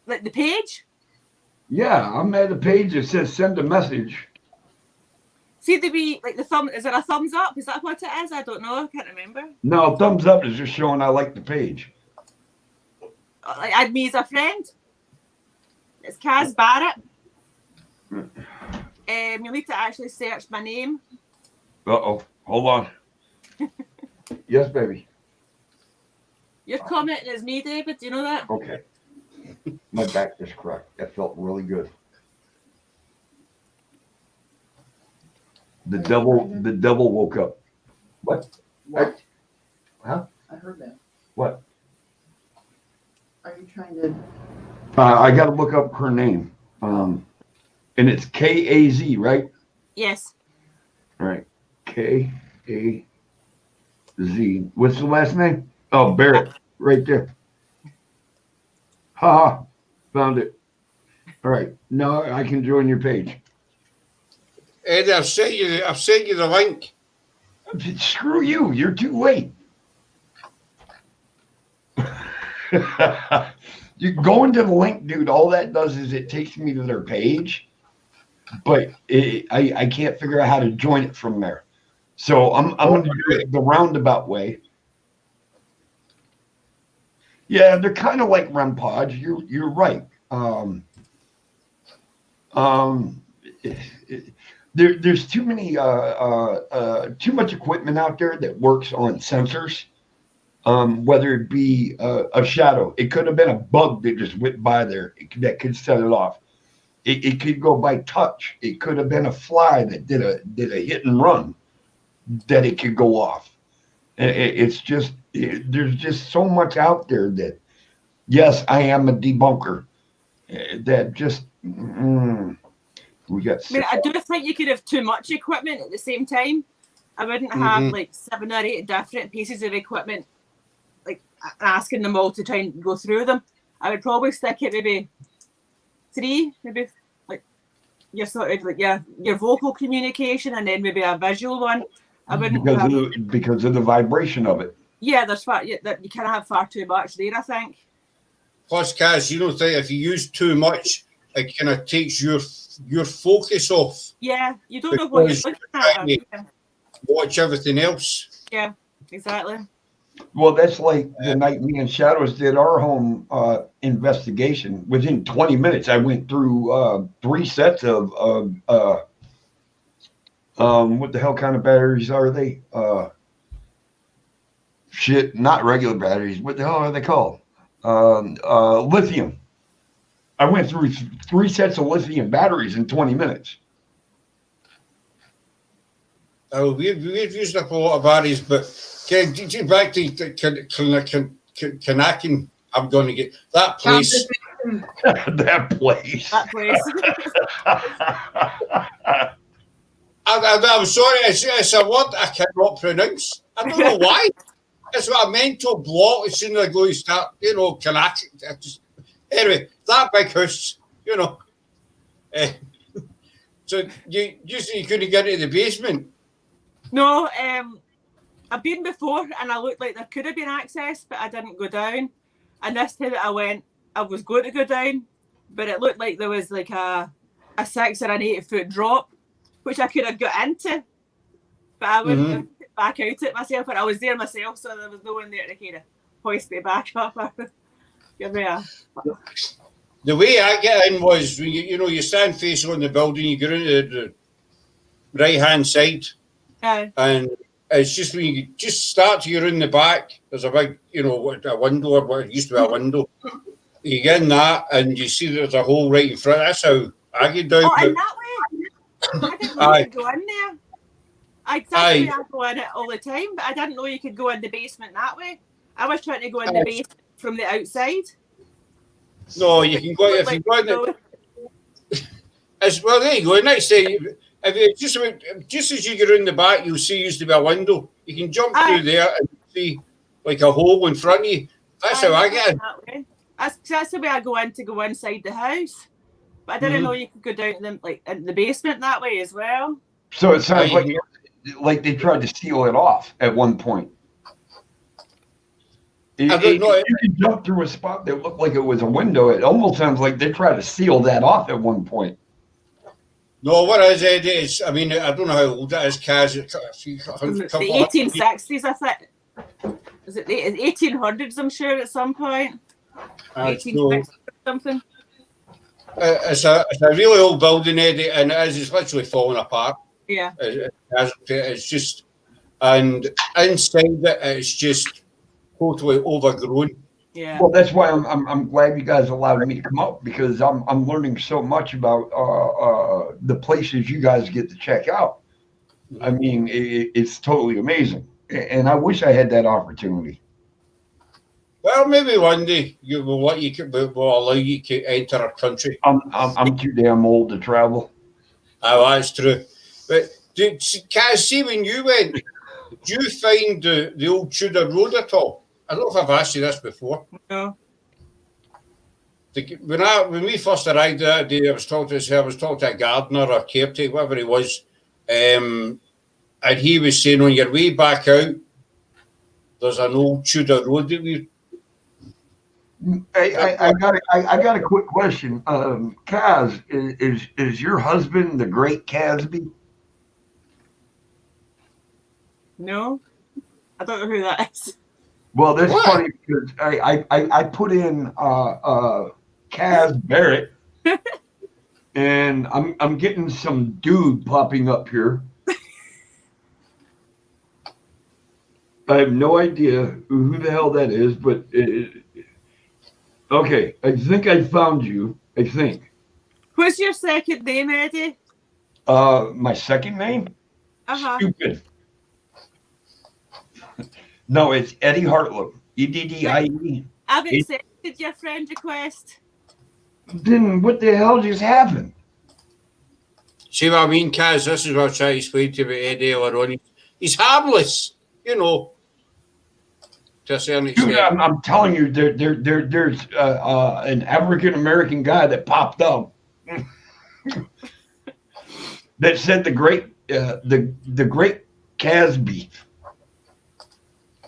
Like the page? Yeah, I'm at a page that says send a message. See the wee, like the thumb, is it a thumbs up? Is that what it is? I don't know. I can't remember. No, thumbs up is just showing I like the page. Like add me as a friend? It's Kaz Barrett. You need to actually search my name. Uh-oh. Hold on. Yes, baby. You're commenting as me, David. Do you know that? Okay. My back is cracked. That felt really good. The devil woke up. What? What? Huh? I heard that. What? Are you trying to? I got to look up her name. And it's K-A-Z, right? Yes. All right. K-A-Z. What's the last name? Oh, Barrett. Right there. Ha! Found it. All right. Now I can join your page. Eddie, I've sent you the link. Screw you. You're too late. You go into the link, dude. All that does is it takes me to their page, but I can't figure out how to join it from there. So I'm going to do it the roundabout way. Yeah, they're kind of like REM pods. You're right. There's too many too much equipment out there that works on sensors. Whether it be a shadow, it could have been a bug that just went by there that could set it off. It could go by touch. It could have been a fly that did a hit and run that it could go off. It's just there's just so much out there that, yes, I am a debunker. That just we got. I mean, I do think you could have too much equipment at the same time. I wouldn't have like 7 or 8 different pieces of equipment, like asking them all to try and go through them. I would probably stick it maybe 3, maybe like your sort of like your vocal communication, and then maybe a visual one. I wouldn't because of the vibration of it. Yeah, there's that you can't have far too much there, I think. Plus, Kaz, you don't think if you use too much, it kind of takes your focus off. Yeah, you don't know what you're looking at. Watch everything else. Yeah, exactly. Well, that's like the night me and Shadows did our home investigation. Within 20 minutes, I went through 3 sets of what the hell kind of batteries are they? Shit, not regular batteries. What the hell are they called? Lithium. I went through 3 sets of lithium batteries in 20 minutes. Oh, we've used up a lot of batteries, but back to Kanakin, I'm going to get that place. That place. I'm sorry, it's a word I cannot pronounce. I don't know why. It's what a mental block as soon as I go to start, Kanakin. Anyway, that big house, so you couldn't get into the basement? No, I've been before and I looked like there could have been access, but I didn't go down. And this time that I went, I was going to go down, but it looked like there was like a 6 or an 8 foot drop, which I could have got into, but I wouldn't have back out it myself. And I was there myself, so there was no one there to kind of hoist me back up. Give me a... The way I get in was when you stand face on the building, you go into the right hand side. And it's just when you just start, you're in the back. There's a big, a window, or what used to be a window. You get in that, and you see there's a hole right in front. That's how I get down. Oh, in that way? I didn't know you could go in there. I go in it all the time, but I didn't know you could go in the basement that way. I was trying to go in the basement from the outside. No, you can go if you go in the. Well, there you go. Next day. If you just as you get in the back, you'll see used to be a window. You can jump through there and see like a hole in front of you. That's how I get in. That's the way I go inside the house. But I didn't know you could go down in the basement that way as well. So it sounds like they tried to seal it off at one point. You can jump through a spot that looked like it was a window. It almost sounds like they tried to seal that off at one point. No, what is it? Is I mean, I don't know how old that is, Kaz. The 1860s, I think. Is it the 1800s? I'm sure at some point. 1860s or something. It's a really old building, Eddie, and it's literally falling apart. Yeah. It's just, and inside it, it's just totally overgrown. Yeah. Well, that's why I'm glad you guys allowed me to come up, because I'm learning so much about the places you guys get to check out. I mean, it's totally amazing, and I wish I had that opportunity. Well, maybe one day we'll allow you to enter our country. I'm too damn old to travel. Oh, that's true. But can I see when you went, do you find the old Tudor Road at all? I don't know if I've asked you this before. No. When we first arrived that day, I was talking to a gardener or caretaker, whatever he was, and he was saying on your way back out, there's an old Tudor Road that we. I got a quick question. Kaz, is your husband the Great Casby? No. I don't know who that is. Well, that's What? funny because I put in Kaz Barrett, and I'm getting some dude popping up here. I have no idea who the hell that is, but okay, I think I found you. I think. What's your second name, Eddie? My second name? Uh-huh. Stupid. No, it's Eddie Hartlem. EDDIE. I've accepted your friend request. Then what the hell just happened? See what I mean, Kaz? This is what I'm trying to explain to you about Eddie O'Roney. He's harmless, to a certain extent. Dude, I'm telling you, there's an African American guy that popped up that said the great Casby.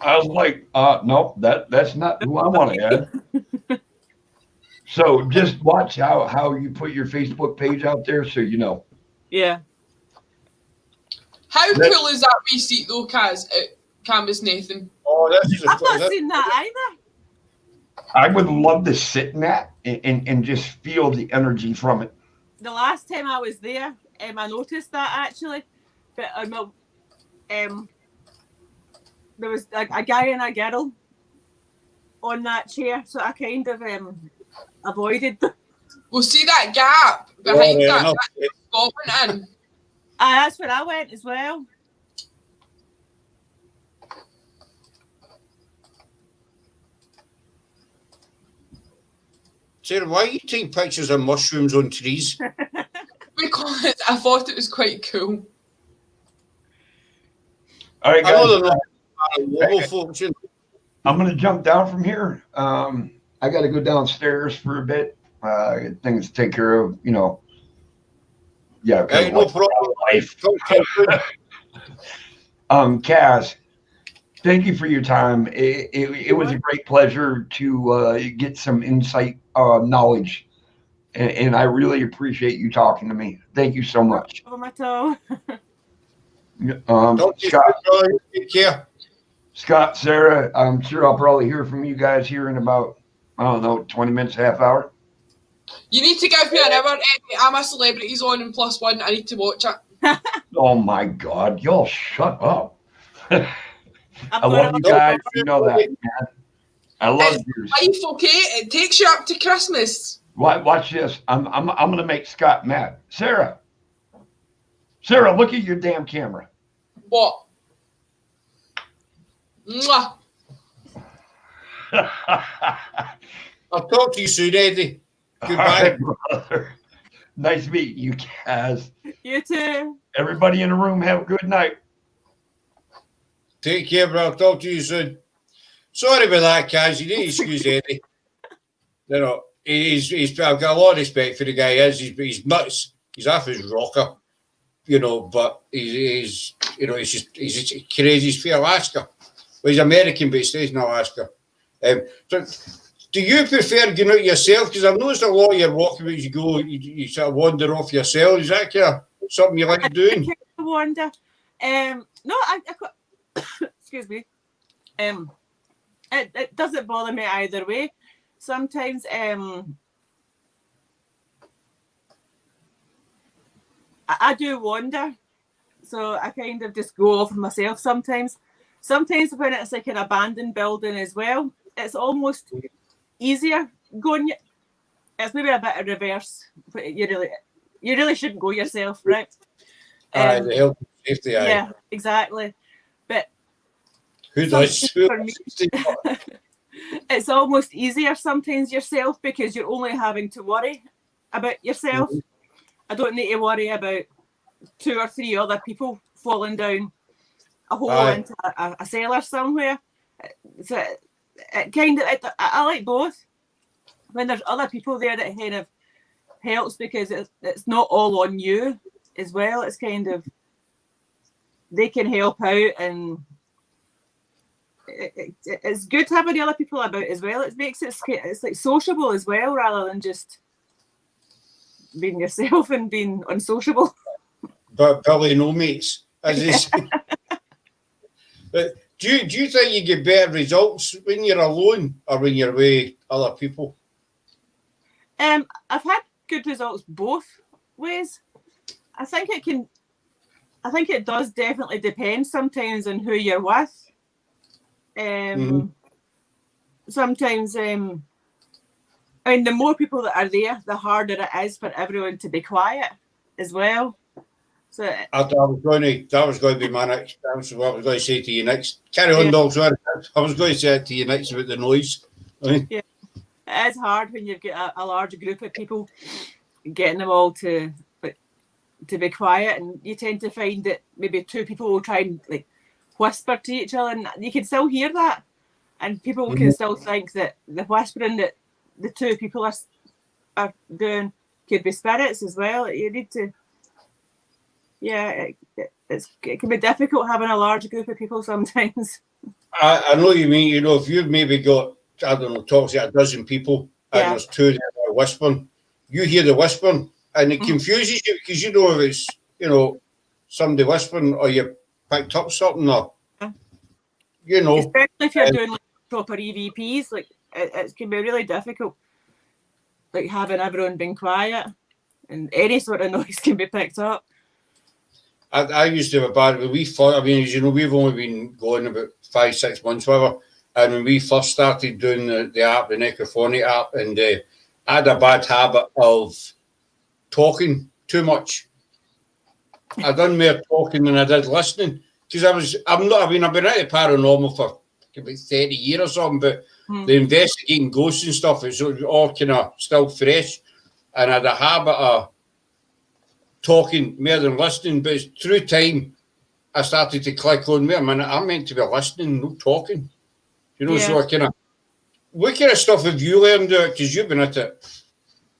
I was like, nope, that's not who I want to add. So just watch how you put your Facebook page out there, so you know. Yeah. How cool is that wee seat though, Kaz, at Canvas Nathan? Oh, I've not seen that either. I would love to sit in that and just feel the energy from it. The last time I was there, I noticed that actually. But there was a guy and a girl on that chair, so I kind of avoided them. Well, see that gap behind that's Scott went in. That's where I went as well. Sarah, why are you taking pictures of mushrooms on trees? Because I thought it was quite cool. All right, I know guys. they're not local folks. I'm going to jump down from here. I got to go downstairs for a bit. Things to take care of, Yeah. Hey, no problem. Life. Kaz, thank you for your time. It was a great pleasure to get some insight, knowledge, and I really appreciate you talking to me. Thank you so much. Over my toe. Scott, Take care. Scott, Sarah, I'm sure I'll probably hear from you guys here in about, 20 minutes, half hour. You need to give me an hour. I'm a Celebrities on in +1. I need to watch it. Oh my God, y'all shut up. I I've love got you guys. You know that, man. I love you. Life, okay? It takes you up to Christmas. Watch this. I'm gonna make Scott mad. Sarah, look at your damn camera. What? Mwah. I'll talk to you soon, Eddie. Goodbye. All right, brother. Nice meeting you guys. You too. Everybody in the room, have a good night. Take care, bro. I'll talk to you soon. Sorry about that, Kaz. You need to excuse Eddie. I've got a lot of respect for the guy. He's nuts. He's half his rocker, but he's just crazy. He's from Alaska. Well, he's American, but he stays in Alaska. So do you prefer going out yourself? Because I've noticed a lot of your walkabouts, you sort of wander off yourself. Is that kind of something you like doing? I wander. No, I excuse me. It doesn't bother me either way. Sometimes I do wander, so I kind of just go off myself sometimes. Sometimes when it's like an abandoned building as well, it's almost easier going. It's maybe a bit of reverse, but you really shouldn't go yourself, right? The health and safety. Yeah, exactly. But Who does? for me, it's almost easier sometimes yourself because you're only having to worry about yourself. Mhm. I don't need to worry about 2 or 3 other people falling down a hole Aye. into a cellar somewhere. So it kind of, I like both. When there's other people there, that kind of helps because it's not all on you as well. It's kind of, they can help out, and it's good having the other people about as well. It makes it's like sociable as well, rather than just being yourself and being unsociable. But Billy no mates, as they say. But do you think you get better results when you're alone or when you're with other people? I've had good results both ways. I think it does definitely depend sometimes on who you're with. Sometimes, I mean, the more people that are there, the harder it is for everyone to be quiet as well. So That was going to be my next. That was what I was going to say to you next. Carry on, Yeah. dog. Sorry. I was going to say it to you next about the noise. it is hard when you've got a large group of people, getting them all to be quiet, and you tend to find that maybe 2 people will try and like whisper to each other, and you can still hear that, and people can still think that the whispering that the 2 people are doing could be spirits as well. You need to, it can be difficult having a large group of people sometimes. I know what you mean. You know, if you've maybe got, I don't know, talk to a dozen people and there's 2 that are whispering, you hear the whispering and it confuses you because you know if it's, you know, somebody whispering or you picked up something or, you know. Especially if you're doing like proper EVPs, like it can be really difficult, like having everyone being quiet and any sort of noise can be picked up. I used to have a bad, when we first, I mean, as you know, we've only been going about 5-6 months, whatever. And when we first started doing the app, the Necrophonic app, and I had a bad habit of talking too much. I done more talking than I did listening because I've been at the paranormal for about 30 years or something, but the investigating ghosts and stuff, it's all kind of still fresh. And I had a habit of talking more than listening, but it's through time I started to click on, wait a minute, I'm meant to be listening, not talking. You know, so I kind of, what kind of stuff have you learned out? Because you've been at it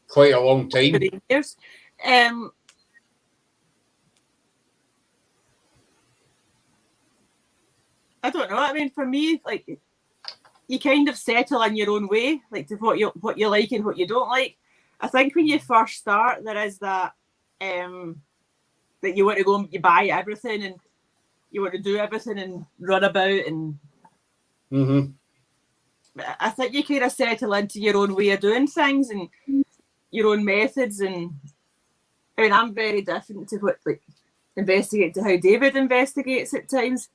quite a long time. 3 years. I don't know. I mean, for me, like, you kind of settle in your own way, like to what you like and what you don't like. I think when you first start, there is that that you want to go and you buy everything and you want to do everything and run about, and I think you kind of settle into your own way of doing things and your own methods. And I mean, I'm very different to what investigate to how David investigates at times.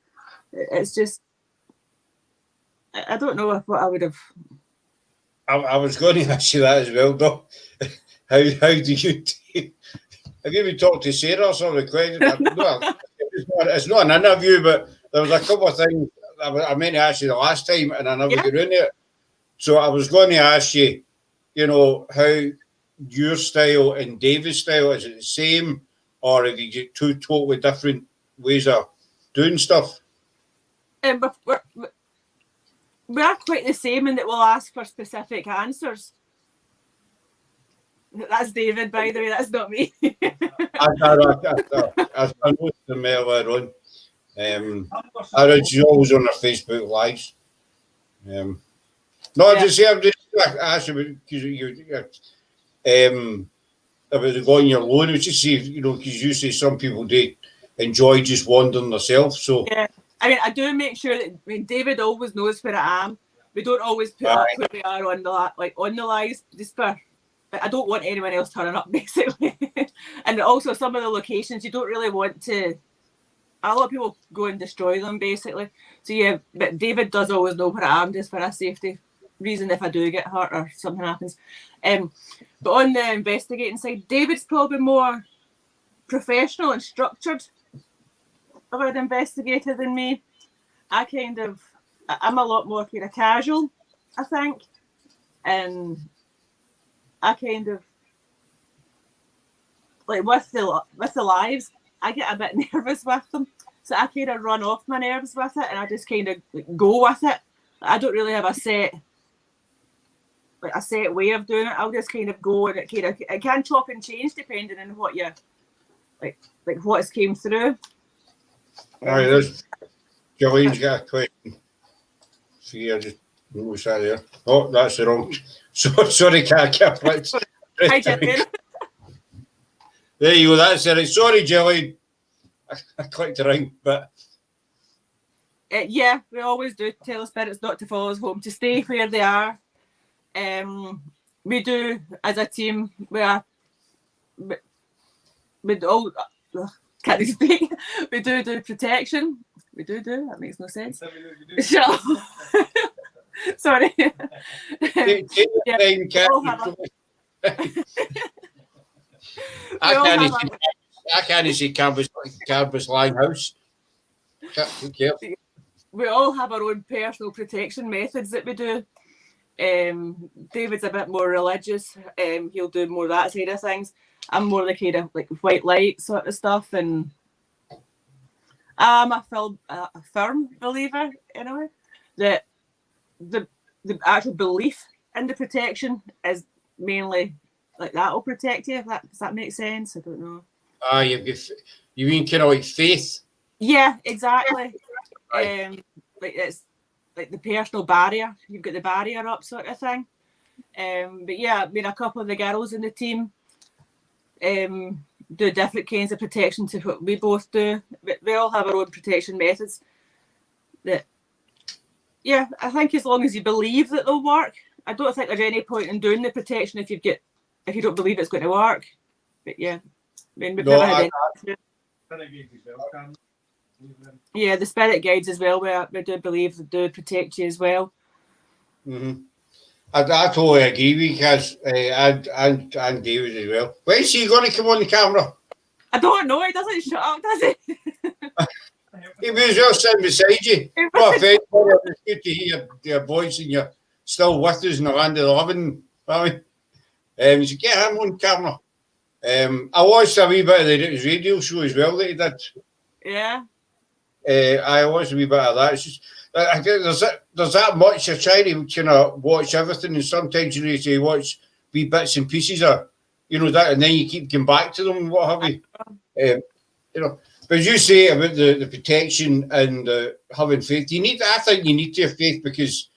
It's just, I don't know what I would have. I was going to ask you that as well, though. How do you have you ever talked to Sarah or something? It's not an interview, but there was a couple of things I meant to ask you the last time, and I never got into it. So I was going to ask you, you know, how your style and David's style, is it the same, or have you got 2 totally different ways of doing stuff? We are quite the same in that we'll ask for specific answers. That's David, by the way. That's not me. I know them earlier on. I read you always on their Facebook lives. No, I'm just ask you about going your loan. Which is, you know, because usually some people they enjoy just wandering themselves. So yeah, I mean, I do make sure that David always knows where I am. We don't always put up where we are on the lives, just for. I don't want anyone else turning up, basically. And also some of the locations you don't really want to. A lot of people go and destroy them, basically. So yeah, but David does always know where I am, just for a safety reason if I do get hurt or something happens. But on the investigating side, David's probably more professional and structured of an investigator than me. I'm a lot more kind of casual, I think. And I kind of, like with the lives, I get a bit nervous with them. So I kind of run off my nerves with it and I just kind of go with it. I don't really have a set way of doing it. I'll just kind of go, and it can chop and change depending on what you like what's came through. Right, there's Jolene's got a question. See, I just noticed that there. Oh, that's the wrong. Sorry, can't keep it. Hi, Jolene. There you go. That's it. Sorry, Jolene. I clicked the ring, but yeah, we always do tell spirits not to follow us home, to stay where they are. We do, as a team, we all can't speak. We do protection. We do. That makes no sense. Shut up. Sorry. take your time, I can't see Canvas Line House. We all have our own personal protection methods that we do. David's a bit more religious. He'll do more that side of things. I'm more the kind of like white light sort of stuff, and I'm a firm believer, anyway, that the actual belief in the protection is mainly like that will protect you. Does that make sense? I don't know. You mean kind of like faith? Yeah, exactly. Like it's like the personal barrier. You've got the barrier up, sort of thing. But yeah, I mean, a couple of the girls in the team do different kinds of protection to what we both do. We all have our own protection methods. That, yeah, I think as long as you believe that they'll work, I don't think there's any point in doing the protection if you don't believe it's going to work. But yeah, I mean, we've never had any. Yeah, the spirit guides as well. We do believe they do protect you as well. Mm-hmm. I totally agree with you, Kaz, and David as well. When's he going to come on the camera? I don't know. He doesn't shut up, does he? He was just sitting beside you. No offense, brother. It's good to hear your voice and you're still with us in the land of the living. He said, get him on camera. I watched a wee bit of the radio show as well that he did. Yeah. I watched a wee bit of that. It's just, there's that much. You're trying to kind of watch everything, and sometimes you need to watch wee bits and pieces of, that, and then you keep going back to them and what have you. But as you say about the protection and having faith, I think you need to have faith, because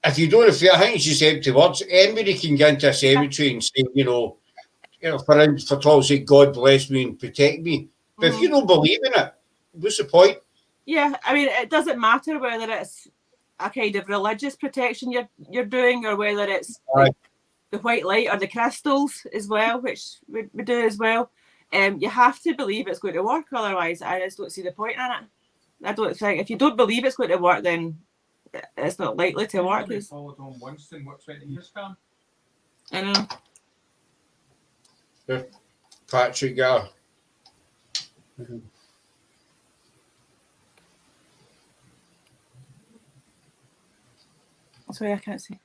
if you don't have faith, I think it's just empty words. Anybody can get into a cemetery and say, for 12 sake, God bless me and protect me. But if you don't believe in it, what's the point? Yeah, I mean, it doesn't matter whether it's a kind of religious protection you're doing, or whether it's like the white light or the crystals as well, which we do as well. You have to believe it's going to work, otherwise I just don't see the point in it. I don't think, if you don't believe it's going to work, then it's not likely to work. Followed on Winston, what 20 years ago? I know. Patrick Gar. Sorry, I can't see.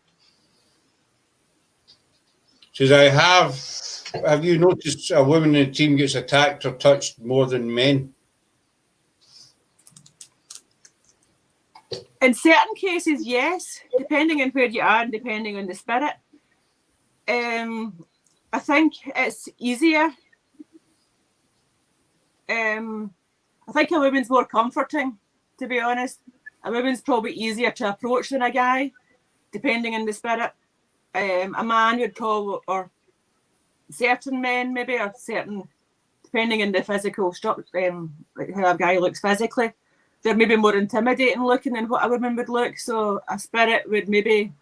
Says, have you noticed a woman in the team gets attacked or touched more than men? In certain cases, yes, depending on where you are and depending on the spirit. I think it's easier. I think a woman's more comforting, to be honest. A woman's probably easier to approach than a guy, depending on the spirit. A man would probably, or certain men maybe, or certain, depending on the physical structure, like how a guy looks physically, they're maybe more intimidating looking than what a woman would look. So a spirit would maybe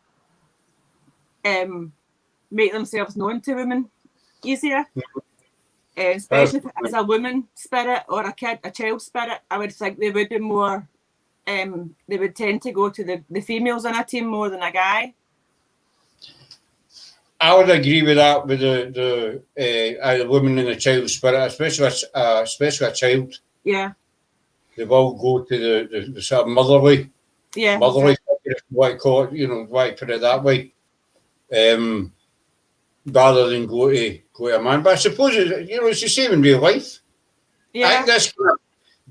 make themselves known to women easier. especially if it's a woman spirit or a child spirit. I would think they would be more. They would tend to go to the females in a team more than a guy. I would agree with that, with the woman and the child spirit, especially a child. Yeah. They will go to the sort of motherly, exactly. what I call it, why I put it that way, rather than go to a man. But I suppose it's the same in real life. Yeah. I think this kind of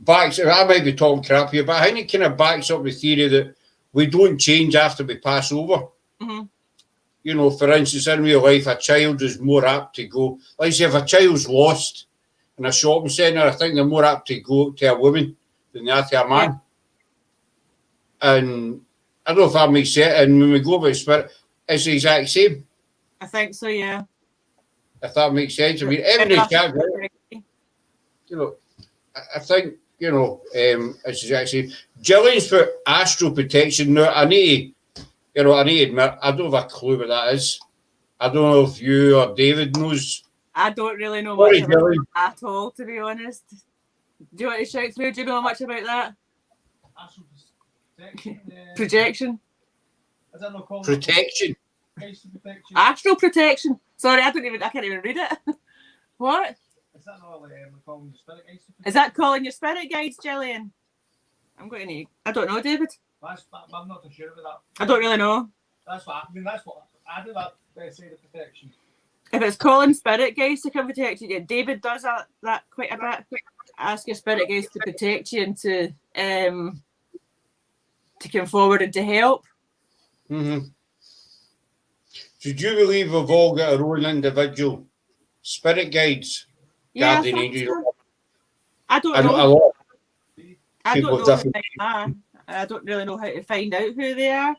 backs. I might be talking crap here, but I think it kind of backs up the theory that we don't change after we pass over. Mm-hmm. For instance, in real life, a child is more apt to go. Like say, if a child's lost in a shopping centre, I think they're more apt to go to a woman than they are to a man. Yeah. And I don't know if that makes sense. And when we go by spirit, it's the exact same. I think so, yeah. If that makes sense. I mean, everybody's got, I think, it's the exact same. Gillian's for astral protection. Now, I need to admit, I don't have a clue what that is. I don't know if you or David knows. I don't really know much about it at all, to be honest. Do you want to shout through? Do you know much about that? Astral protection. Projection. Is that not called protection? Protection. Astral protection. Sorry, I can't even read it. What? Is that not calling your spirit guides? Is that calling your spirit guides, Gillian? I'm going to. I don't know, David. I'm not too sure about that. I don't really know. That's what I do. That say the protection. If it's calling spirit guides to come protect you, David does that quite a bit. Ask your spirit guides to protect you and to come forward and to help. Mm-hmm. Did you believe we've all got our own individual spirit guides? Yeah, guardian angels? I don't know. I don't know who they are. I don't really know how to find out who they are.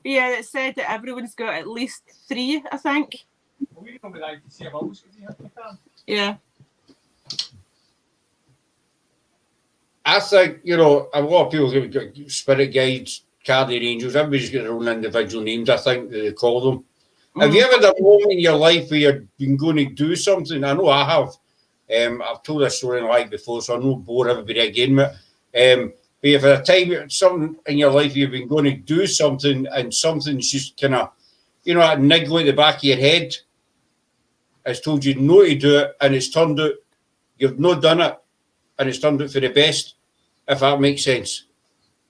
But yeah, it said that everyone's got at least 3, I think. Well, we don't like to see a mouse. Yeah. I think, a lot of people got spirit guides, guardian angels. Everybody's got their own individual names, I think, that they call them. Mm-hmm. Have you ever had a moment in your life where you've been going to do something? I know I have. I've told this story in live before, so I won't bore everybody again with it. But if at a time, something in your life, you've been going to do something and something's just kind of, that niggle at the back of your head has told you no to do it, and it's turned out you've not done it, and it's turned out for the best, if that makes sense.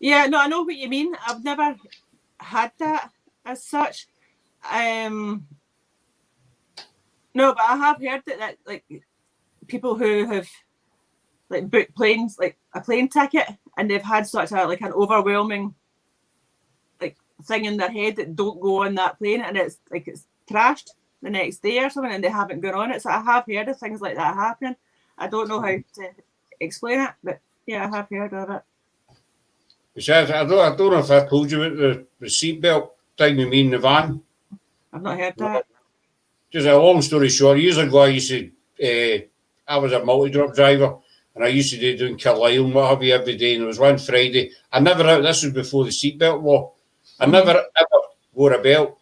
Yeah, no, I know what you mean. I've never had that as such. No, but I have heard that like people who have like booked planes, like a plane ticket, and they've had such an overwhelming like thing in their head that don't go on that plane, and it's crashed the next day or something, and they haven't gone on it. So I have heard of things like that happening. I don't know how to explain it, but yeah, I have heard of it. I don't know if I told you about the seatbelt thing with me in the van. I've not heard that. Just a long story short, years ago, I was a multi-drop driver, and I used to do doing Carlisle and what have you every day. And there was one Friday. This was before the seatbelt law. I never ever wore a belt,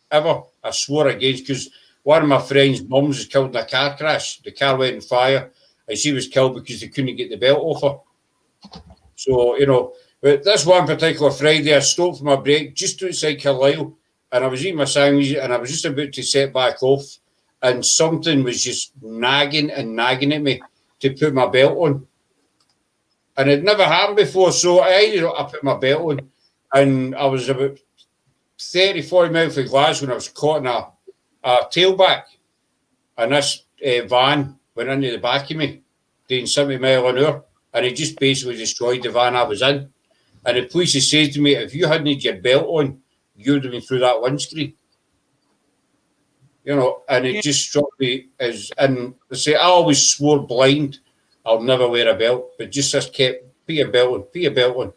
ever. I swore against, because one of my friend's mums was killed in a car crash. The car went on fire, and she was killed because they couldn't get the belt off her. So, but this one particular Friday, I stopped for my break just outside Carlisle, and I was eating my sandwich, and I was just about to set back off, and something was just nagging at me to put my belt on. And it never happened before, so I put my belt on, and I was about 30, 40 miles from Glasgow when I was caught in a tailback, and this van went into the back of me, doing 70 miles an hour, and it just basically destroyed the van I was in. And the police had said to me, if you hadn't had your belt on, you would have been through that windscreen. And it just struck me and they say, I always swore blind, I'll never wear a belt, but just kept, put your belt on.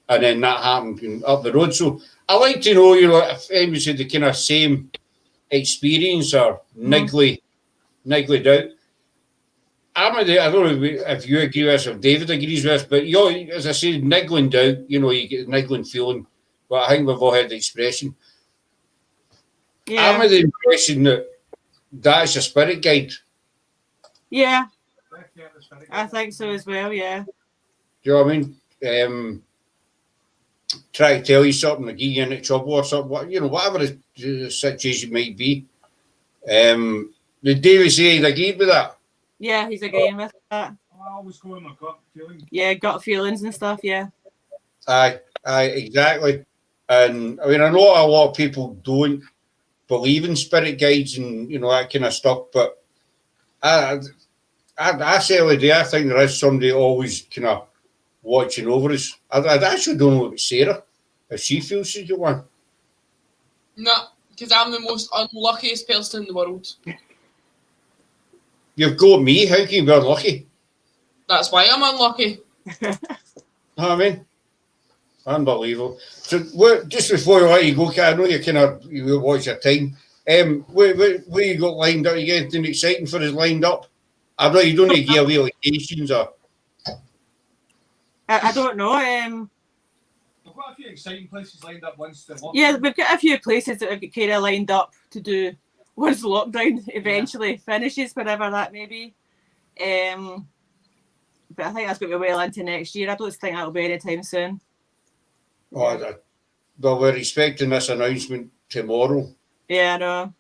And then that happened up the road. So I like to know, if anybody had the kind of same experience or niggled out. I don't know if you agree with this, if David agrees with this, but as I say, niggling doubt, you get the niggling feeling. But I think we've all heard the expression. Yeah. I'm of the impression that is a spirit guide. Yeah, Becky at the Spirit I Guide. think so as well. Yeah. Do you know what I mean? Try to tell you something, like get you into trouble or something, whatever the situation might be. Did David say he'd agreed with that? Yeah, he's agreeing with that. I always go with my gut feeling. Yeah, gut feelings and stuff. Yeah. Aye, exactly. And I mean, I know a lot of people don't believe in spirit guides and that kind of stuff, but I certainly do. I think there is somebody always kind of watching over us. I actually don't know about Sarah, if she feels she's got one. No, because I'm the most unluckiest person in the world. You've got me. How can you be unlucky? That's why I'm unlucky. You know what I mean? Unbelievable. So, just before I let you go, Kat, I know you watch your time. What you got lined up? You get anything exciting for us lined up? I know you don't need to give away locations or. I don't know. We've got a few exciting places lined up once the lockdown. Yeah, we've got a few places that we've got kind of lined up to do once lockdown eventually finishes, whenever that may be. But I think that's going to be well into next year. I don't think that'll be anytime soon. Well, we're expecting this announcement tomorrow. Yeah, I know.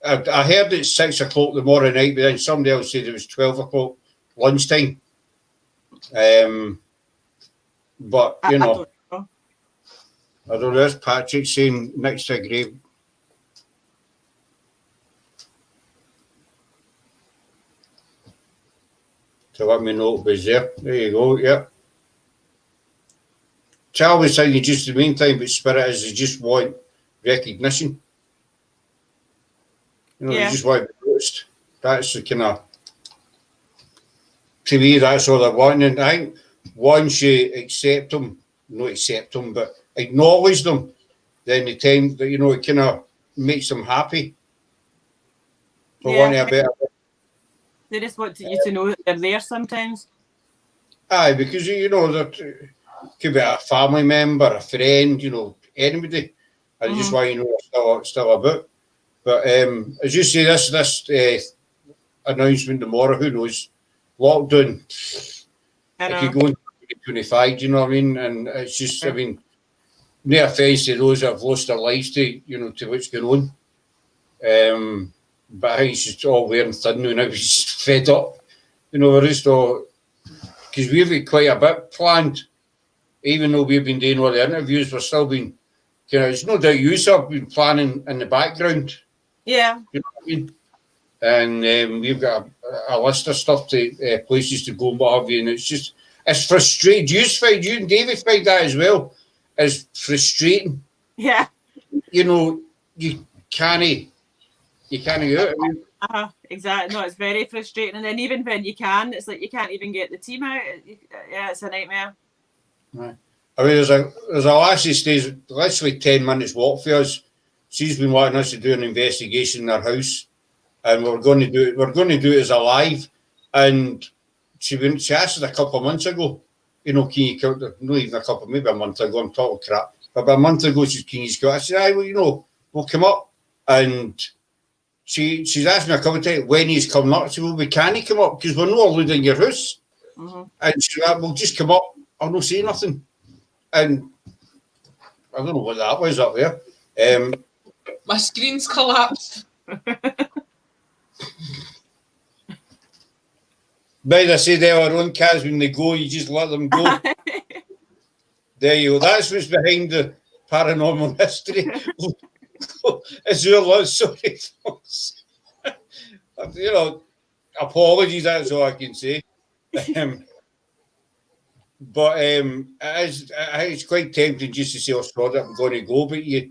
I heard it's 6 o'clock tomorrow night, but then somebody else said it was 12 o'clock lunchtime. But I don't know. I don't know. There's Patrick saying next to a grave. To let me know it was there. There you go. Yeah. Charlie saying just the main thing with spirit is they just want recognition. Yeah. They just want to be noticed. That's the kind of, to me, that's all they're wanting. And I think once you not accept them, but acknowledge them, then the time that, it kind of makes them happy. For wanting a better. They just want you to know that they're there sometimes. Aye, because, there could be a family member, a friend, anybody. I just want they're still about. But as you say, this announcement tomorrow, who knows? Lockdown. It could go into 2025, do you know what I mean? And it's just, I mean, no offence to those that have lost their lives to what's going on. But I think it's just all wearing thin now. We're just fed up. We're just all, because we've got quite a bit planned. Even though we've been doing all the interviews, we're still been, it's no doubt you have been planning in the background. Yeah. You know what I mean? And we've got a list of stuff to places to go and what have you, and it's frustrating. You and David find that as well. It's frustrating. Yeah. You can't do it. I mean, exactly. No, it's very frustrating. And then even when you can, it's like you can't even get the team out. Yeah, it's a nightmare. Right. I mean, there's a lassie stays literally 10 minutes walk for us. She's been wanting us to do an investigation in her house, and we're going to do it as a live. And she asked us a couple of months ago, can you come? Not even a couple, maybe a month ago. I'm talking crap. But about a month ago, she said, can you go? I said, aye, well, we'll come up. And she's asked me a couple of times when he's coming up. I said, well, we can't come up because we're not allowed in your house. And she said, we'll just come up. I'll not say nothing. And I don't know what that was up there. My screen's collapsed. But I say there are own cats when they go, you just let them go. There you go. That's what's behind the paranormal history. It's your love, sorry, folks. Apologies, that's all I can say. But it's quite tempting just to say, "Oh, sod it, I'm going to go," but you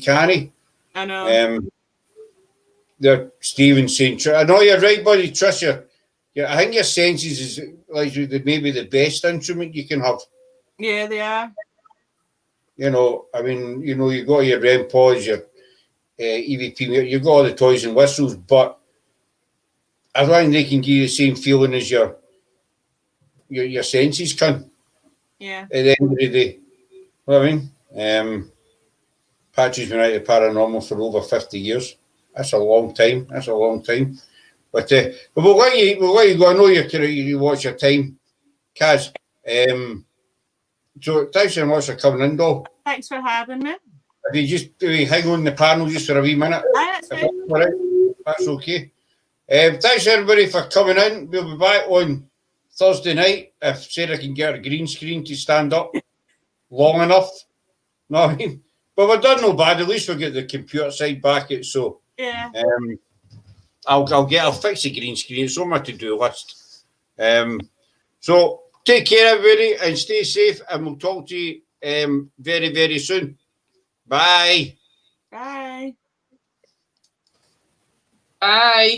can't. I know. The Stephen saying, I know you're right, buddy. Tricia, I think your senses is like maybe the best instrument you can have. Yeah, they are. I mean, you got your REM pods, your EVP, you've got all the toys and whistles, but I don't think they can give you the same feeling as your senses can. Yeah. At the end of the day. You know what I mean? Patrick's been out of paranormal for over 50 years. That's a long time. But we'll let you go. I know you watch your time, Kaz. So thanks very much for coming in, though. Thanks for having me. If you just hang on the panel just for a wee minute. Aye, that's If fine. that's all right, that's okay. Thanks everybody for coming in. We'll be back on Thursday night if Sarah can get her green screen to stand up long enough. No, I mean, but we've done no bad. At least we'll get the computer side back. So Yeah. I'll fix the green screen. It's on my to-do list. So take care, everybody, and stay safe. And we'll talk to you very, very soon. Bye. Bye. Bye.